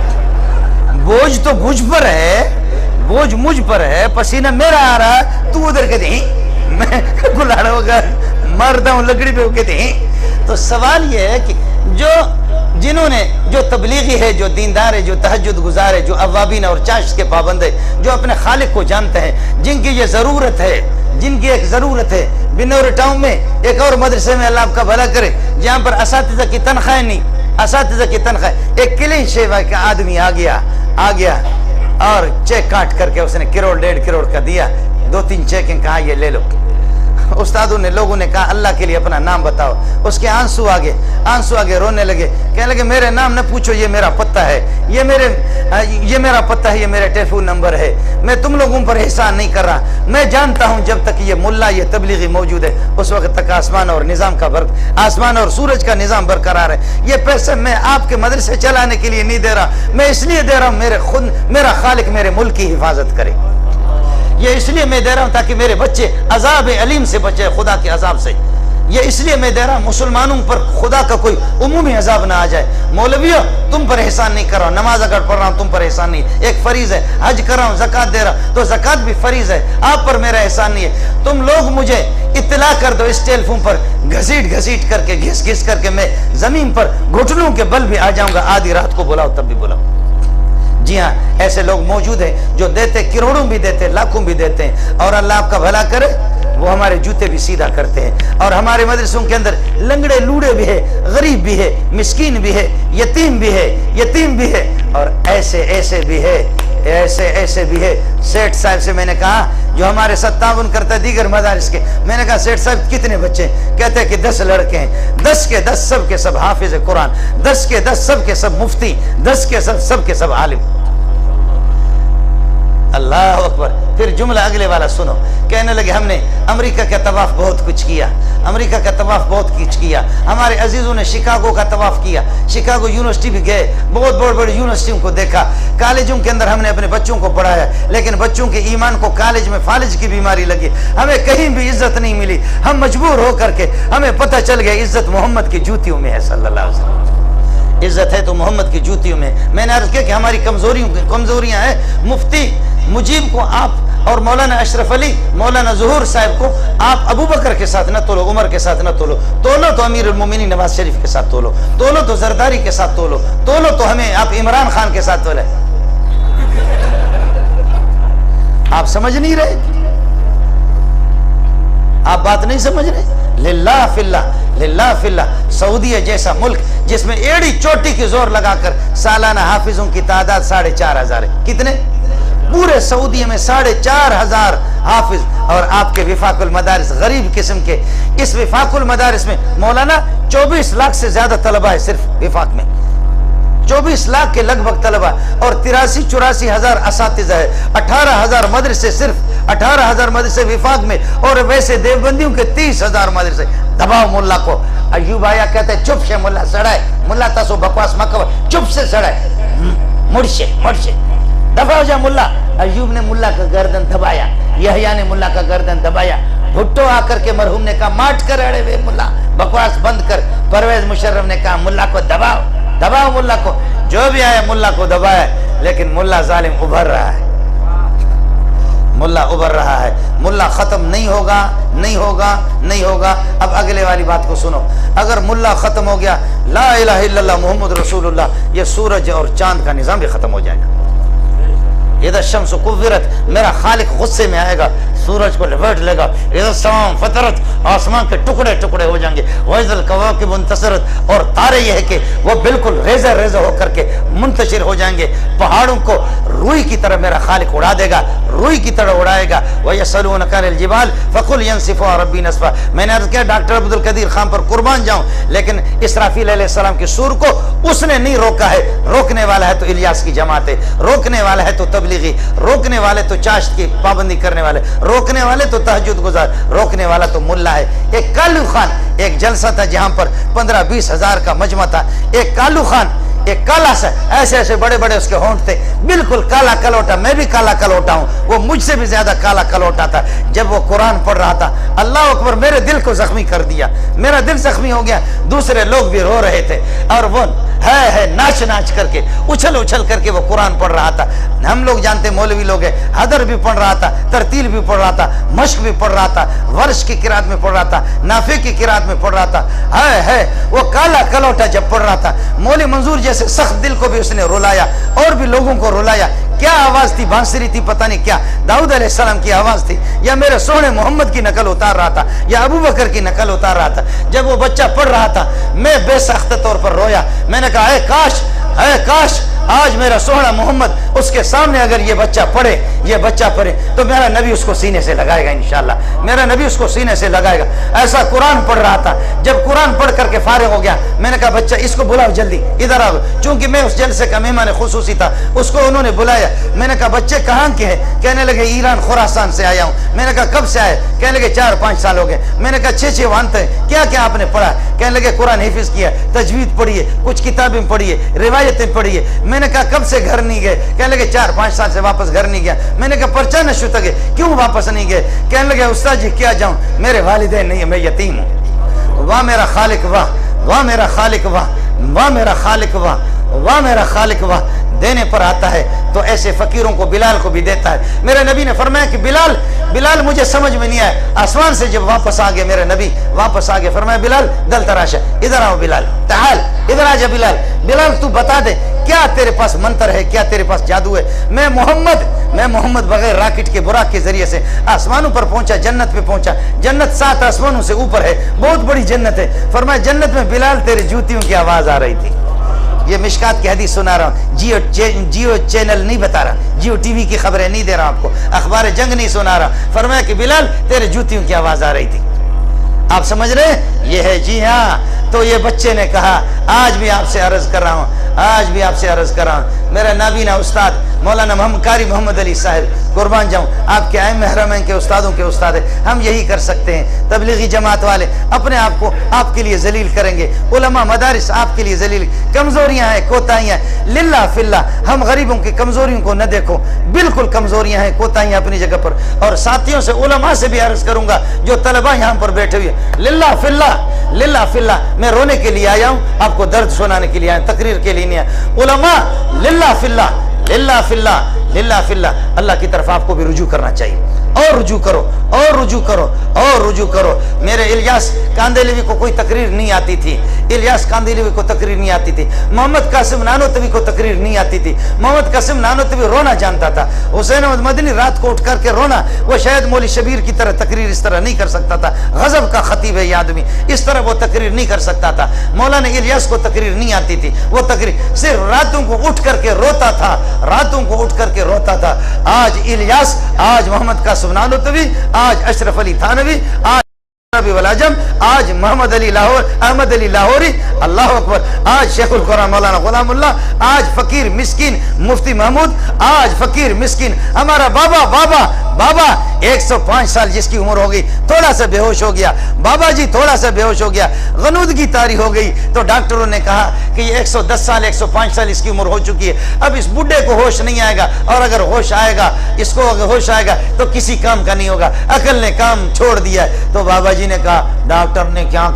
बोझ तो मुझ पर है, बोझ मुझ पर है, पसीना मेरा आ रहा है, तू उधर कहते हैं मैं कुल्हाड़ा होकर मारता हूँ लकड़ी पे, वो कहते हैं। तो सवाल ये है कि जिन्होंने जो तबलीगी है, जो दीनदार है, जो तहज्जुद गुजार है, जो अवाबीन और चाश के पाबंद है, जो अपने खालिक को जानते हैं, जिनकी ये ज़रूरत है, जिनकी एक ज़रूरत है। बिनौर टाउन में एक और मदरसे में अल्लाह आपका भला करे, जहाँ पर असातिज़ा की तनख्वाह नहीं, असातिज़ा की तनख्वाह। एक क्लीन शेव का आदमी आ गया और चेक काट करके उसने 1 1.5 करोड़ का दिया। 2-3 चेक कहा ये ले लो। उस्तादों ने, लोगों ने कहा अल्लाह के लिए अपना नाम बताओ। उसके आंसू आगे रोने लगे, कहने लगे मेरे नाम न पूछो, ये मेरा पत्ता है, ये मेरा पत्ता है, ये मेरा टेलीफोन नंबर है। मैं तुम लोगों पर एहसान नहीं कर रहा। मैं जानता हूं जब तक ये मुल्ला, ये तबलीगी मौजूद है, उस वक्त तक आसमान और सूरज का निजाम बरकरार है। ये पैसे मैं आपके मदरसे चलाने के लिए नहीं दे रहा, मैं इसलिए दे रहा हूं मेरा खालिक मेरे मुल्क की हिफाजत करे। ये इसलिए मैं दे रहा हूं ताकि मेरे बच्चे अजाब अलीम से बचे, खुदा के अजाब से। ये इसलिए मैं दे रहा हूं मुसलमानों पर खुदा का कोई उमूमी अजाब ना आ जाए। मौलवियों तुम पर एहसान नहीं कर रहा हूं, नमाज अगर पढ़ रहा हूं तुम पर एहसान नहीं, एक फरीज है। हज कर रहा हूं, ज़कात दे रहा हूं तो ज़कात भी फरीज है, आप पर मेरा एहसान नहीं है। तुम लोग मुझे इत्तला कर दो, इस टेलीफोन पर घसीट करके घिस करके मैं जमीन पर घुटनों के बल भी आ जाऊंगा। आधी रात को बुलाओ तब भी बुलाओ। जी हाँ, ऐसे लोग मौजूद हैं जो देते, करोड़ों भी देते, लाखों भी देते हैं। और अल्लाह आपका भला करे, वो हमारे जूते भी सीधा करते हैं। और हमारे मदरसों के अंदर लंगड़े लूड़े भी है, गरीब भी है, मिस्कीन भी है, यतीम भी है और ऐसे भी है। सेठ साहब से मैंने कहा, जो हमारे साथ ताउन करता है दीगर मदारिस के, मैंने कहा सेठ साहब कितने बच्चे हैं? कहते हैं कि 10 लड़के हैं। 10 के 10 सब के सब हाफिज कुरान, 10 के 10 सब के सब मुफ्ती, 10 के सब के सब आलिम। अल्लाह अकबर। फिर जुमला अगले वाला सुनो, कहने लगे हमने अमेरिका का तवाफ बहुत कुछ किया, हमारे अजीजों ने शिकागो का तवाफ किया, शिकागो यूनिवर्सिटी भी गए, बहुत बड़ी यूनिवर्सिटियों को देखा, कॉलेजों के अंदर हमने अपने बच्चों को पढ़ाया, लेकिन बच्चों के ईमान को कॉलेज में फालिज की बीमारी लगी, हमें कहीं भी इज्जत नहीं मिली। हम मजबूर होकर के, हमें पता चल गया इज्जत मोहम्मद की जूतियों में है सल्लल्लाहु अलैहि वसल्लम। इज्जत है तो मोहम्मद की जूतियों में। मैंने अर्ज किया कि हमारी कमजोरियां हैं। मुफ्ती मुजीब को आप और मौलाना अशरफ अली, मौलाना ज़ुहूर साहब को आप अबू बकर के साथ न तोलो, उमर के साथ न तोलो तो अमीर उल मोमिनीन नवाज शरीफ के साथ तोलो तो जरदारी के साथ तोलो तो हमें आप इमरान खान के साथ तोले। आप समझ नहीं रहे, आप बात नहीं समझ रहे। लिल्लाह फिल्लाह सऊदी जैसा मुल्क जिसमें एड़ी चोटी की जोर लगाकर सालाना हाफिजों की तादाद 4,500 है। कितने? पूरे सऊदी में 4,500 हाफिज। और आपके विफाकुल मदारिस गरीब किस्म के, इस विफाकुल मदारिस में मौलाना 24 लाख से ज्यादा तलबा है। सिर्फ विफाक में 24 लाख के लगभग तलबा और 83-84 हजार असातिज़ा है। 18,000 मदरसे, सिर्फ 18,000 मदरसे विफाक में। और वैसे देवबंदियों के 30,000 मदरसे। दबाओ मुल्ला को। अयूब आया कहते हैं चुप से मुल्ला सड़ाए, मुल्ला तसो बकवास मकब, चुप से सड़ाए, मुड़शे दबाओ जा मुल्ला। अयूब ने मुल्ला का गर्दन दबाया, यहया ने मुल्ला का गर्दन दबाया। भुट्टो आकर के मरहूम ने कहा माट कर अड़े वे मुल्ला, बकवास बंद कर। परवेज मुशर्रफ ने कहा मुल्ला को दबाओ मुल्ला को। जो भी आया मुल्ला को दबाया, लेकिन मुल्ला जालिम उभर रहा है। मुल्ला उबर रहा है, मुल्ला ख़त्म नहीं होगा, नहीं होगा, नहीं होगा। अब अगले वाली बात को सुनो, अगर मुल्ला ख़त्म हो गया, ला इलाहा इल्लल्लाह मुहम्मद रसूलुल्लाह, ये सूरज और चांद का निज़ाम भी ख़त्म हो जाएगा। इधर शम्स कुव्विरत, मेरा खालिक गुस्से में आएगा, सूरज को लपेट लेगा। इधर सवाम फतरत, आसमान के टुकड़े टुकड़े हो जाएंगे। वज़ल कवाकिब मुंतसरत, और तारे ये है कि वो बिल्कुल रेज़ा रेज़ा होकर के मुंतशिर हो जाएंगे। पहाड़ों को रुई की तरह मेरा खालिक उड़ा देगा, रुई की तरह उड़ाएगा। वयसअलूनका अनिल जिबाल फकुल यंसिफुहा रब्बी नस्फा। मैंने अर्ज़ किया डॉक्टर अब्दुल कदीर खान पर कुर्बान जाऊं, लेकिन इसराफील अलैहिस्सलाम की सूर को उसने नहीं रोका है। रोकने वाला है तो इलियास की जमात है, रोकने वाला है तो तबलीगी, रोकने वाले तो चाश्त की पाबंदी करने वाले, रोकने वाले तो तहज्जुद गुजार, रोकने वाला तो मुल्ला है। एक कालू खान, एक जलसा था जहां पर 15-20 हजार का मजमा था। एक कालू खान, एक काला सा, ऐसे ऐसे बड़े बड़े उसके होंठ थे, बिल्कुल काला कलौटा। मैं भी काला कलौटा हूं, वो मुझसे भी ज्यादा काला कलौटा था। जब वो कुरान पढ़ रहा था, अल्लाह अकबर, मेरे दिल को जख्मी कर दिया, मेरा दिल जख्मी हो गया। दूसरे लोग भी रो रहे थे और वो है नाच नाच करके, उछल उछल करके वो कुरान पढ़ रहा था। हम लोग जानते मौलवी लोग हैं, हदर भी पढ़ रहा था, तरतील भी पढ़ रहा था, मश्क भी पढ़ रहा था, वर्ष की किरात में पढ़ रहा था, नाफे की किरात में पढ़ रहा था। है वो काला कलौटा जब पढ़ रहा था, मौली मंजूर जैसे सख्त दिल को भी उसने रुलाया और भी लोगों को रुलाया। क्या आवाज थी, बांसुरी थी, पता नहीं क्या, दाऊद अलैहिस्सलाम की आवाज थी, या मेरे सोहने मोहम्मद की नकल उतार रहा था, या अबू बकर की नकल उतार रहा था। जब वो बच्चा पढ़ रहा था, मैं बेसख्त तौर पर रोया। मैंने कहा है काश आज मेरा सोहना मोहम्मद उसके सामने अगर ये बच्चा पढ़े, ये बच्चा पढ़े, तो मेरा नबी उसको सीने से लगाएगा, इंशाल्लाह मेरा नबी उसको सीने से लगाएगा। ऐसा कुरान पढ़ रहा था। जब कुरान पढ़ करके फारिग हो गया, मैंने कहा बच्चा इसको बुलाओ, जल्दी इधर आओ। चूंकि मैं उस जलसे का मेहमान खुसूसी था, उसको उन्होंने बुलाया। मैंने कहा बच्चे कहाँ के हैं? कहने लगे ईरान खुरासान से आया हूँ। मैंने कहा कब से आए? कहने लगे 4-5 साल हो गए। मैंने कहा 6 वानते हैं, क्या क्या आपने पढ़ा? कहने लगे कुरान हिफिज किया, तजवीद पढ़ी है, कुछ किताबें पढ़ी है, रिवायतें पढ़ी है। मैंने कहा कब से घर नहीं गए? कहने लगे 4-5 साल से वापस घर नहीं गया। मैंने कहा पर्चा न शुतक है, क्यों वापस नहीं गए? कहने लगे उस्ताद जी क्या जाऊं, मेरे वालिदैन नहीं है, मैं यतीम हूं। वाह मेरा खालिक वाह, वाह मेरा खालिक वाह, वाह मेरा खालिक वाह, वाह मेरा खालिक वाह। देने पर आता है तो ऐसे फकीरों को, बिलाल को भी देता है। मेरे नबी ने फरमाया कि बिलाल मुझे समझ में नहीं आया। आसमान से जब वापस आ गए, मेरे नबी वापस आ गए, फरमाया बिलाल दल तराशा, इधर आओ बिलाल, ताल इधर आ जा बिलाल तू बता दे क्या तेरे पास मंत्र है, क्या तेरे पास जादू है। मैं मोहम्मद बगैर रॉकेट के बुराक के जरिए से आसमानों पर पहुंचा, जन्नत पे पहुंचा। जन्नत 7 आसमानों से ऊपर है, बहुत बड़ी जन्नत है। फरमाया जन्नत में बिलाल तेरे जूतियों की आवाज आ रही थी। ये मिशकात की हदीस सुना रहा हूँ, जियो चैनल नहीं बता रहा, जियो टीवी की खबरें नहीं दे रहा आपको, अखबार जंग नहीं सुना रहा। फरमाया कि बिलाल तेरे जूतियों की आवाज आ रही थी। आप समझ रहे हैं? ये है, जी हाँ। तो ये बच्चे ने कहा आज भी आपसे अर्ज कर रहा हूँ, आज भी आपसे अर्ज कर रहा हूँ, मेरा नाबीना उस्ताद मौलाना कारी मोहम्मद अली साहब, कुर्बान जाऊँ, आपके आइम हरमैन के उस्तादों के उस्ताद है। हम यही कर सकते हैं। तबलीगी जमात वाले अपने आप को आपके लिए जलील करेंगे, उलमा मदारिस आपके लिए जलील। कमजोरियां हैं, कोताहियां, लिल्ला फिल्ला हम गरीबों की कमजोरियों को न देखो, बिल्कुल कमजोरियां हैं, कोताहियां अपनी जगह पर। और साथियों से, उलमा से भी अर्ज करूंगा जो तलबा यहाँ पर बैठे हुए, लिल्ला फिल्ला मैं रोने के लिए आया हूँ, आपको दर्द सुनाने के लिए आया, तकरीर के लिए नहीं आया। उलमा लिल्ला फिल्ला अल्लाह की तरफ आपको भी रुजू करना चाहिए, और रुजू करो और रुजू करो और रुजू करो। मेरे इलियास कांदेलवी को कोई तकरीर नहीं आती थी, इलियास कांदेलवी को तकरीर नहीं आती थी। मोहम्मद कासिम नानोतवी को तकरीर नहीं आती थी। मोहम्मद कासिम नानोतवी रोना जानता था। हुसैन अहमद मदनी रात को उठ करके रोना, वो शायद मौली शबीर की तरह तकरीर इस तरह नहीं कर सकता था। गजब का खतीब है ये आदमी, इस तरह वो तकरीर नहीं कर सकता था। मौलाना इलियास को तकरीर नहीं आती थी, वो तकरीर सिर्फ रातों को उठ करके रोता था, रातों को उठ करके रोता था। आज इलियास, आज मोहम्मद कासिम नानोतवी, आज अशरफ अली थानवी, आज आजम, आज मोहम्मद अली लाहौर, अहमद अली लाहौरी, अल्लाह अकबर, आज शेखुल कुरान मौलाना गुलामुल्लाह, आज फकीर मिस्किन मुफ्ती महमूद, आज फकीर मिस्किन हमारा बाबा 105 साल जिसकी उम्र हो गई, थोड़ा सा बेहोश हो गया, बाबा जी थोड़ा सा बेहोश हो गया, गनूदगी तारी हो गई, तो डॉक्टरों ने कहा कि ये 110 साल 105 साल इसकी उम्र हो चुकी है, अब इस बुढ़े को होश नहीं आएगा, और अगर होश आएगा, इसको अगर होश आएगा तो किसी काम का नहीं होगा, अकल ने काम छोड़ दिया। तो बाबा जी ने कहा डॉक्टर ने क्या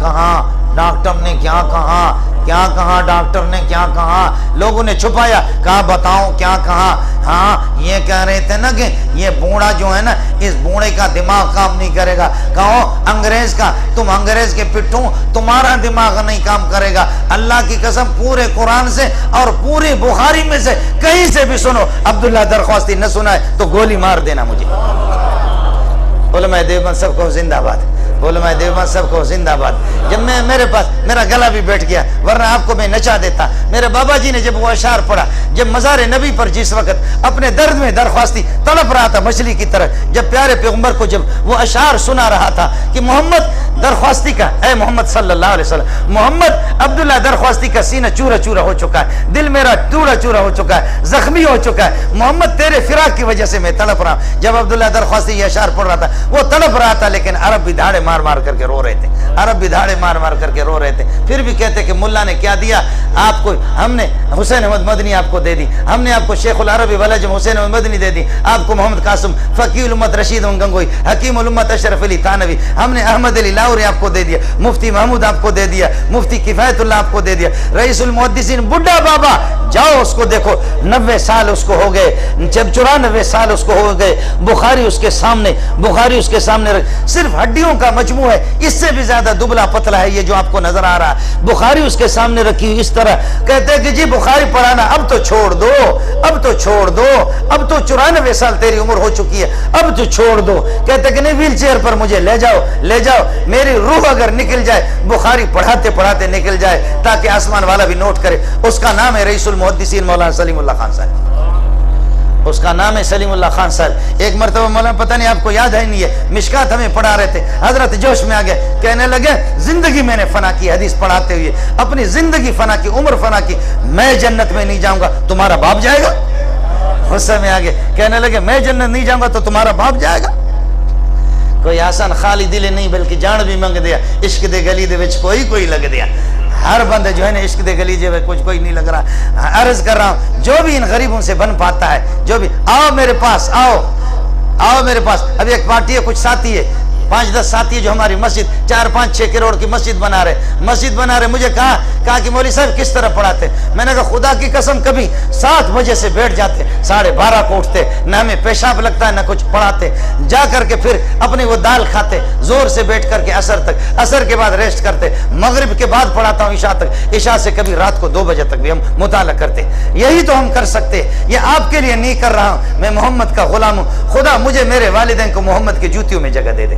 कहा, क्या कहा डॉक्टर ने, क्या कहा, लोगों ने छुपाया, कहा बताओ क्या कहा। हाँ ये कह रहे थे ना कि ये बूढ़ा जो है ना, इस बूढ़े का दिमाग काम नहीं करेगा। कहो अंग्रेज का, तुम अंग्रेज के पिट्ठू, तुम्हारा दिमाग नहीं काम करेगा। अल्लाह की कसम पूरे कुरान से और पूरी बुखारी में से कहीं से भी सुनो, अब्दुल्ला दरख्वास्ती न सुना है तो गोली मार देना मुझे। उलमा देवबंद सबको जिंदाबाद, उलमा देवबंद सबको जिंदाबाद। जब मैं मेरे पास मेरा गला भी बैठ गया, वरना आपको मैं नचा देता। मेरे बाबा जी ने जब वो अशार पढ़ा, जब मज़ार नबी पर जिस वक्त अपने दर्द में दरख्वास्ती तड़प रहा था मछली की तरह, जब प्यारे पैगंबर को जब वो अशार सुना रहा था कि मोहम्मद दरख्वास्ती का, ए मोहम्मद सल्लल्लाहु अलैहि वसल्लम, मोहम्मद अब्दुल्ला दरख्वास्ती का सीना चूरा चूरा हो चुका है, दिल मेरा चूरा चूरा हो चुका है, जख्मी हो चुका है, मोहम्मद तेरे फिराक की वजह से मैं तड़प रहा हूँ। जब अब्दुल्ला दरख्वास्ती ये अशार पढ़ रहा था, वो तड़प रहा था, लेकिन अरब भी धाड़े मार मार करके रो रहे थे, अरब भी धाड़े मार मार करके रो रहे थे। फिर भी कहते कि मुल्ला ने क्या दिया आपको, हमने हुसैन अहमद मदनी आपको दे दी, हमने आपको शेखुल अरबी वलजम हुसैन अहमद मदनी दे दी, आपको मोहम्मद कासिम फकीउल उम्मत रशीद गंगोई हकीमुल उम्मत अशरफ अली थानवी, हमने अहमद अली लाहौरी आपको दे दिया, मुफ्ती महमूद आपको दे दिया, मुफ्ती किफायतुल्लाह आपको दे दिया, रईसुल मुहद्दिसीन बुड्ढा बाबा, जाओ उसको देखो, 90 साल उसको हो गए, जब 94 साल उसको हो गए, बुखारी उसके सामने, बुखारी उसके सामने सिर्फ हड्डियों का मजमू है, इससे भी ज्यादा दुबला पतला है ये जो आपको नजर आ रहा है। बुखारी उसके सामने रखी इस तरह, कहते हैं कि जी बुखारी पढ़ाना अब तो छोड़ दो, अब तो छोड़ दो, अब तो 94 साल तेरी उम्र हो चुकी है, अब तो छोड़ दो। कहते कि नहीं व्हील चेयर पर मुझे ले जाओ, ले जाओ, मेरी रूह अगर निकल जाए, बुखारी पढ़ाते पढ़ाते निकल जाए, ताकि आसमान वाला भी नोट करे। उसका नाम है रईसुल मुहद्दिसीन मौलाना सलीमुल्लाह खान साहब, उसका नाम है सलीमुल्लाह खान साहब। एक मरतबा मौलाना, पता नहीं आपको याद है नहीं है, मिशकात हमें पढ़ा रहे थे, हजरत जोश में आ गए, कहने लगे जिंदगी मैंने फना की, हदीस पढ़ाते हुए अपनी जिंदगी फना की, उम्र फना की, मैं जन्नत में नहीं जाऊंगा, तुम्हारा बाप जाएगा। गुस्से में आ गए, कहने लगे मैं जन्नत नहीं जाऊंगा तो तुम्हारा बाप जाएगा। कोई आसान खाली दिले नहीं बल्कि जान भी मंग दिया, इश्क दे गली दे विच कोई कोई लग दिया। हर बंदे जो है ना इश्क दे गलीजे में कुछ कोई नहीं लग रहा। अर्ज कर रहा हूं, जो भी इन गरीबों से बन पाता है, जो भी, आओ मेरे पास, आओ आओ मेरे पास। अभी एक पार्टी है, कुछ साथी है, 5-10 साथी है जो हमारी मस्जिद 4-5-6 करोड़ की मस्जिद बना रहे। मुझे कहा कि मौलवी साहब किस तरह पढ़ाते। मैंने कहा खुदा की कसम, कभी 7 बजे से बैठ जाते, 12:30 को उठते, न हमें पेशाब लगता है न कुछ पढ़ाते, जा करके फिर अपनी वो दाल खाते, जोर से बैठ करके असर तक, असर के बाद रेस्ट करते, मगरिब के बाद पढ़ाता हूँ इशा तक, इशा से कभी रात को 2 बजे तक भी हम मुताला करते। यही तो हम कर सकते, ये आपके लिए नहीं कर रहा हूँ, मैं मोहम्मद का गुलाम हूँ। खुदा मुझे मेरे वालिदैन को मोहम्मद की जूतियों में जगह दे दे।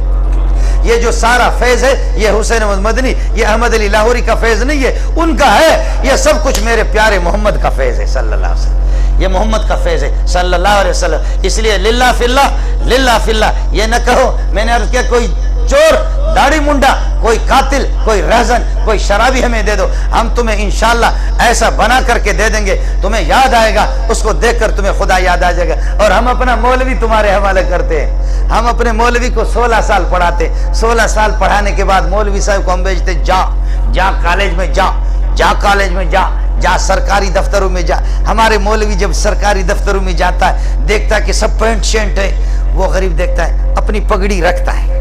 ये जो सारा फैज है, ये हुसैन अहमद मदनी, ये अहमद अली लाहौरी का फैज नहीं है, उनका है। ये सब कुछ मेरे प्यारे मोहम्मद का फैज है सल्लल्लाहु अलैहि वसल्लम, ये मोहम्मद का फैज है सल्लल्लाहु अलैहि वसल्लम। इसलिए लिल्लाह फिल्लाह, लिल्लाह फिल्लाह ये न कहो। मैंने अर्ज किया कोई चोर, दाढ़ी मुंडा, कोई कातिल, कोई रहजन, कोई शराबी हमें दे दो, हम तुम्हें इंशाअल्लाह ऐसा बना करके दे देंगे, तुम्हें याद आएगा, उसको देखकर तुम्हें खुदा याद आ जाएगा। और हम अपना मौलवी तुम्हारे हवाले करते हैं। हम अपने मौलवी को 16 साल पढ़ाते, 16 साल पढ़ाने के बाद मौलवी साहब को हम भेजते, जा कॉलेज में जा कॉलेज में जा सरकारी दफ्तरों में जा। हमारे मौलवी जब सरकारी दफ्तरों में जाता है, देखता है कि सब पेंट शेंट है, वो गरीब देखता है अपनी पगड़ी रखता है,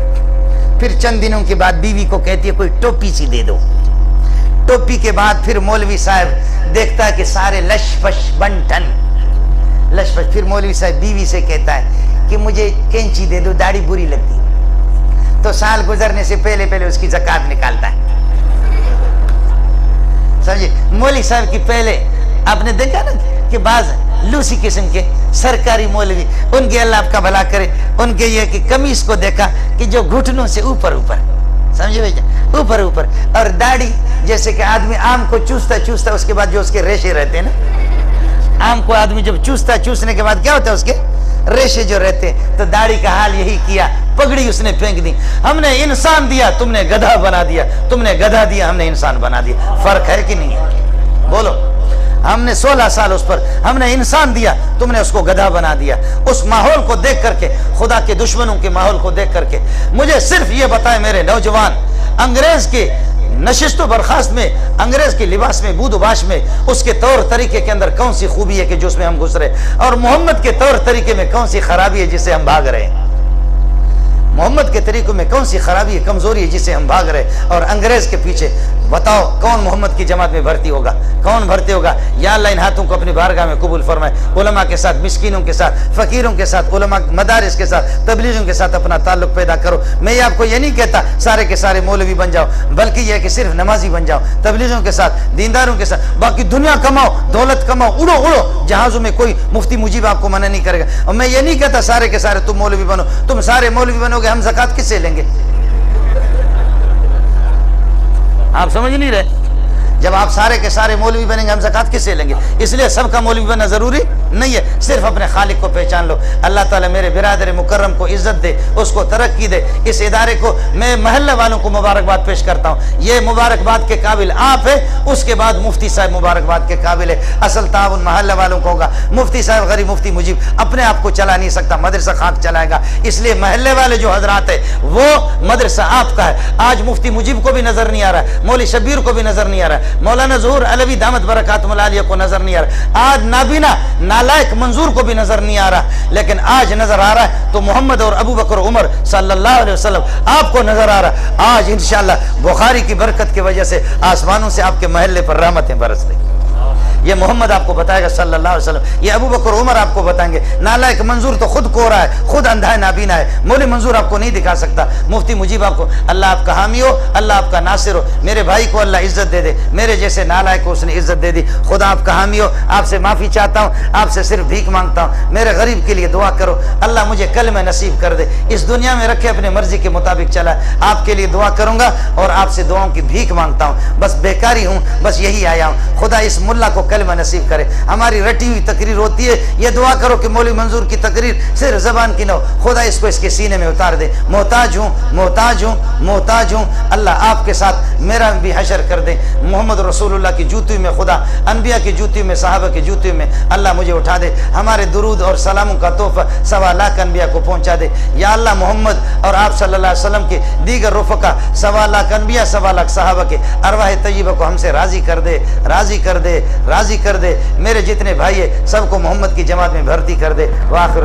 फिर चंद दिनों के बाद बीवी को कहती है कोई टोपी सी दे दो। टोपी के बाद फिर मौलवी साहब देखता है कि सारे लशफश बंटन, लशफश। फिर मौलवी साहब बीवी से कहता है कि मुझे कैंची दे दो, दाढ़ी बुरी लगती। तो साल गुजरने से पहले पहले उसकी ज़कात निकालता है, समझे। मौलवी साहब की पहले आपने देखा ना कि बाज लूसी किस्म के सरकारी मौलवी, उनके अल्लाह आपका भला करे, उनके ये कि कमीज को देखा कि जो घुटनों से ऊपर ऊपर, समझे भैया, ऊपर ऊपर, और दाढ़ी जैसे कि आदमी आम को चूसता उसके बाद जो उसके रेशे रहते हैं ना, आम को आदमी जब चूसने के बाद क्या होता है, उसके रेशे जो रहते हैं, तो दाढ़ी का हाल यही किया। पगड़ी उसने फेंक दी। हमने इंसान दिया, तुमने गधा बना दिया, तुमने गधा दिया, हमने इंसान बना दिया। फर्क है कि नहीं है, बोलो। हमने 16 साल उस पर, हमने इंसान दिया, तुमने उसको गधा बना दिया। उस माहौल को देख करके, खुदा के दुश्मनों के माहौल को देख करके, मुझे सिर्फ ये बताए मेरे नौजवान, अंग्रेज के नशिस्तो बर्खास्त में, अंग्रेज के लिबास में, बूदबाश में, उसके तौर तरीके के अंदर कौन सी खूबी है कि जो उसमें हम घुस रहे, और मोहम्मद के तौर तरीके में कौन सी खराबी है जिससे हम भाग रहे हैं। मोहम्मद के तरीकों में कौन सी खराबी है, कमजोरी है जिसे हम भाग रहे, और अंग्रेज के पीछे बताओ कौन मोहम्मद की जमात में भर्ती होगा, कौन भर्ती होगा? या अल्लाह इन हाथों को अपनी बारगाह में कबूल फरमाए। उलमा के साथ, मिस्कीनों के साथ, फ़कीरों के साथ, उलमा मदारिस के साथ, तबलीगों के साथ अपना ताल्लुक पैदा करो। मैं ये आपको ये नहीं कहता सारे के सारे मौलवी बन जाओ, बल्कि यह कि सिर्फ नमाजी बन जाओ, तबलीगों के साथ, दीनदारों के साथ, बाकी दुनिया कमाओ, दौलत कमाओ, उड़ो उड़ो जहाज़ों में, कोई मुफ्ती मुजीब आपको मना नहीं करेगा। और मैं ये नहीं कहता सारे के सारे तुम मौलवी बनो, तुम सारे मौलवी बनोगे, हम ज़कात किससे लेंगे? आप समझ नहीं रहे? जब आप सारे के सारे मौलवी बनेंगे, हम ज़कात किससे लेंगे? इसलिए सबका मौलवी बनना ज़रूरी नहीं है, सिर्फ अपने खालिक को पहचान लो। अल्लाह ताला मेरे बिरादर मुकर्रम को इज़्ज़त दे, उसको तरक्की दे। इस इदारे को मैं महल्ले वालों को मुबारकबाद पेश करता हूँ। ये मुबारकबाद के काबिल आप है, उसके बाद मुफ्ती साहब मुबारकबाद के काबिल है। असल ताउन महल्ले वालों को होगा। मुफ्ती साहब गरीब मुफ्ती मुजीब अपने आप को चला नहीं सकता, मदरसा खाक चलाएगा। इसलिए महल्ले वाले जो हजरात है वो मदरसा आपका है। आज मुफ्ती मुजीब को भी नजर नहीं आ रहा है, मौलवी शबीर को भी नजर नहीं आ रहा है, मौलाना ज़हूर अलवी दामत बरकातुहुल आलिया को नजर नहीं आ रहा, आज नाबीना नालायक मंजूर को भी नजर नहीं आ रहा, लेकिन आज नजर आ रहा है तो मोहम्मद और अबू बकर उमर सल्लल्लाहु अलैहि वसल्लम आपको नजर आ रहा है। आज इंशाअल्लाह बुखारी की बरकत की वजह से आसमानों से आपके महल्ले पर रहमतें बरस रही। ये मोहम्मद आपको बताएगा सल्लल्लाहु अलैहि वसल्लम, ये अबू बकर उमर आपको बताएंगे। नालायक मंजूर तो खुद को रहा है, खुद अंधा है, नाबीना है, मौलवी मंजूर आपको नहीं दिखा सकता। मुफ्ती मुजीब आपको, अल्लाह आपका हामी हो, अल्लाह आपका नासिर हो। मेरे भाई को अल्लाह इज्जत दे दे, मेरे जैसे नालायक को उसने इज्जत दे दी। खुदा आपका हामी हो। आपसे माफ़ी चाहता हूँ, आपसे सिर्फ भीख मांगता हूँ। मेरे गरीब के लिए दुआ करो, अल्लाह मुझे कलमा नसीब कर दे, इस दुनिया में रखे अपने मर्जी के मुताबिक चला। आपके लिए दुआ करूँगा और आपसे दुआओं की भीख मांगता हूँ। बस बेकारी हूँ, बस यही आया हूँ। खुदा इस मुल्ला को कलमा नसीब करे। हमारी रटी हुई तकरीर होती है, ये दुआ करो कि मौलवी मंजूर की तकरीर सिर्फ जबान की न हो, खुदा इसको इसके सीने में उतार दे। मोहताज हूँ, मोहताज हूँ, मोहताज हूँ। अल्लाह आपके साथ मेरा भी हशर कर दे। मोहम्मद रसूलुल्लाह की जूती में, खुदा अनबिया की जूती में, सहाबा की जूती में अल्लाह मुझे उठा दे। हमारे दुरूद और सलामों का तोहफा 1.25 लाख अनबिया को पहुँचा दे। या अल्लाह मोहम्मद और आप सल्लल्लाहु अलैहि वसल्लम के दीगर रुफ़का 1.25 लाख अनबिया, 1.25 लाख सहाबा के अरवाह तय्यबा को हमसे राजी कर दे, राजी कर दे, राजी कर दे। मेरे जितने भाई है सबको मोहम्मद की जमात में भर्ती कर दे। वाखिर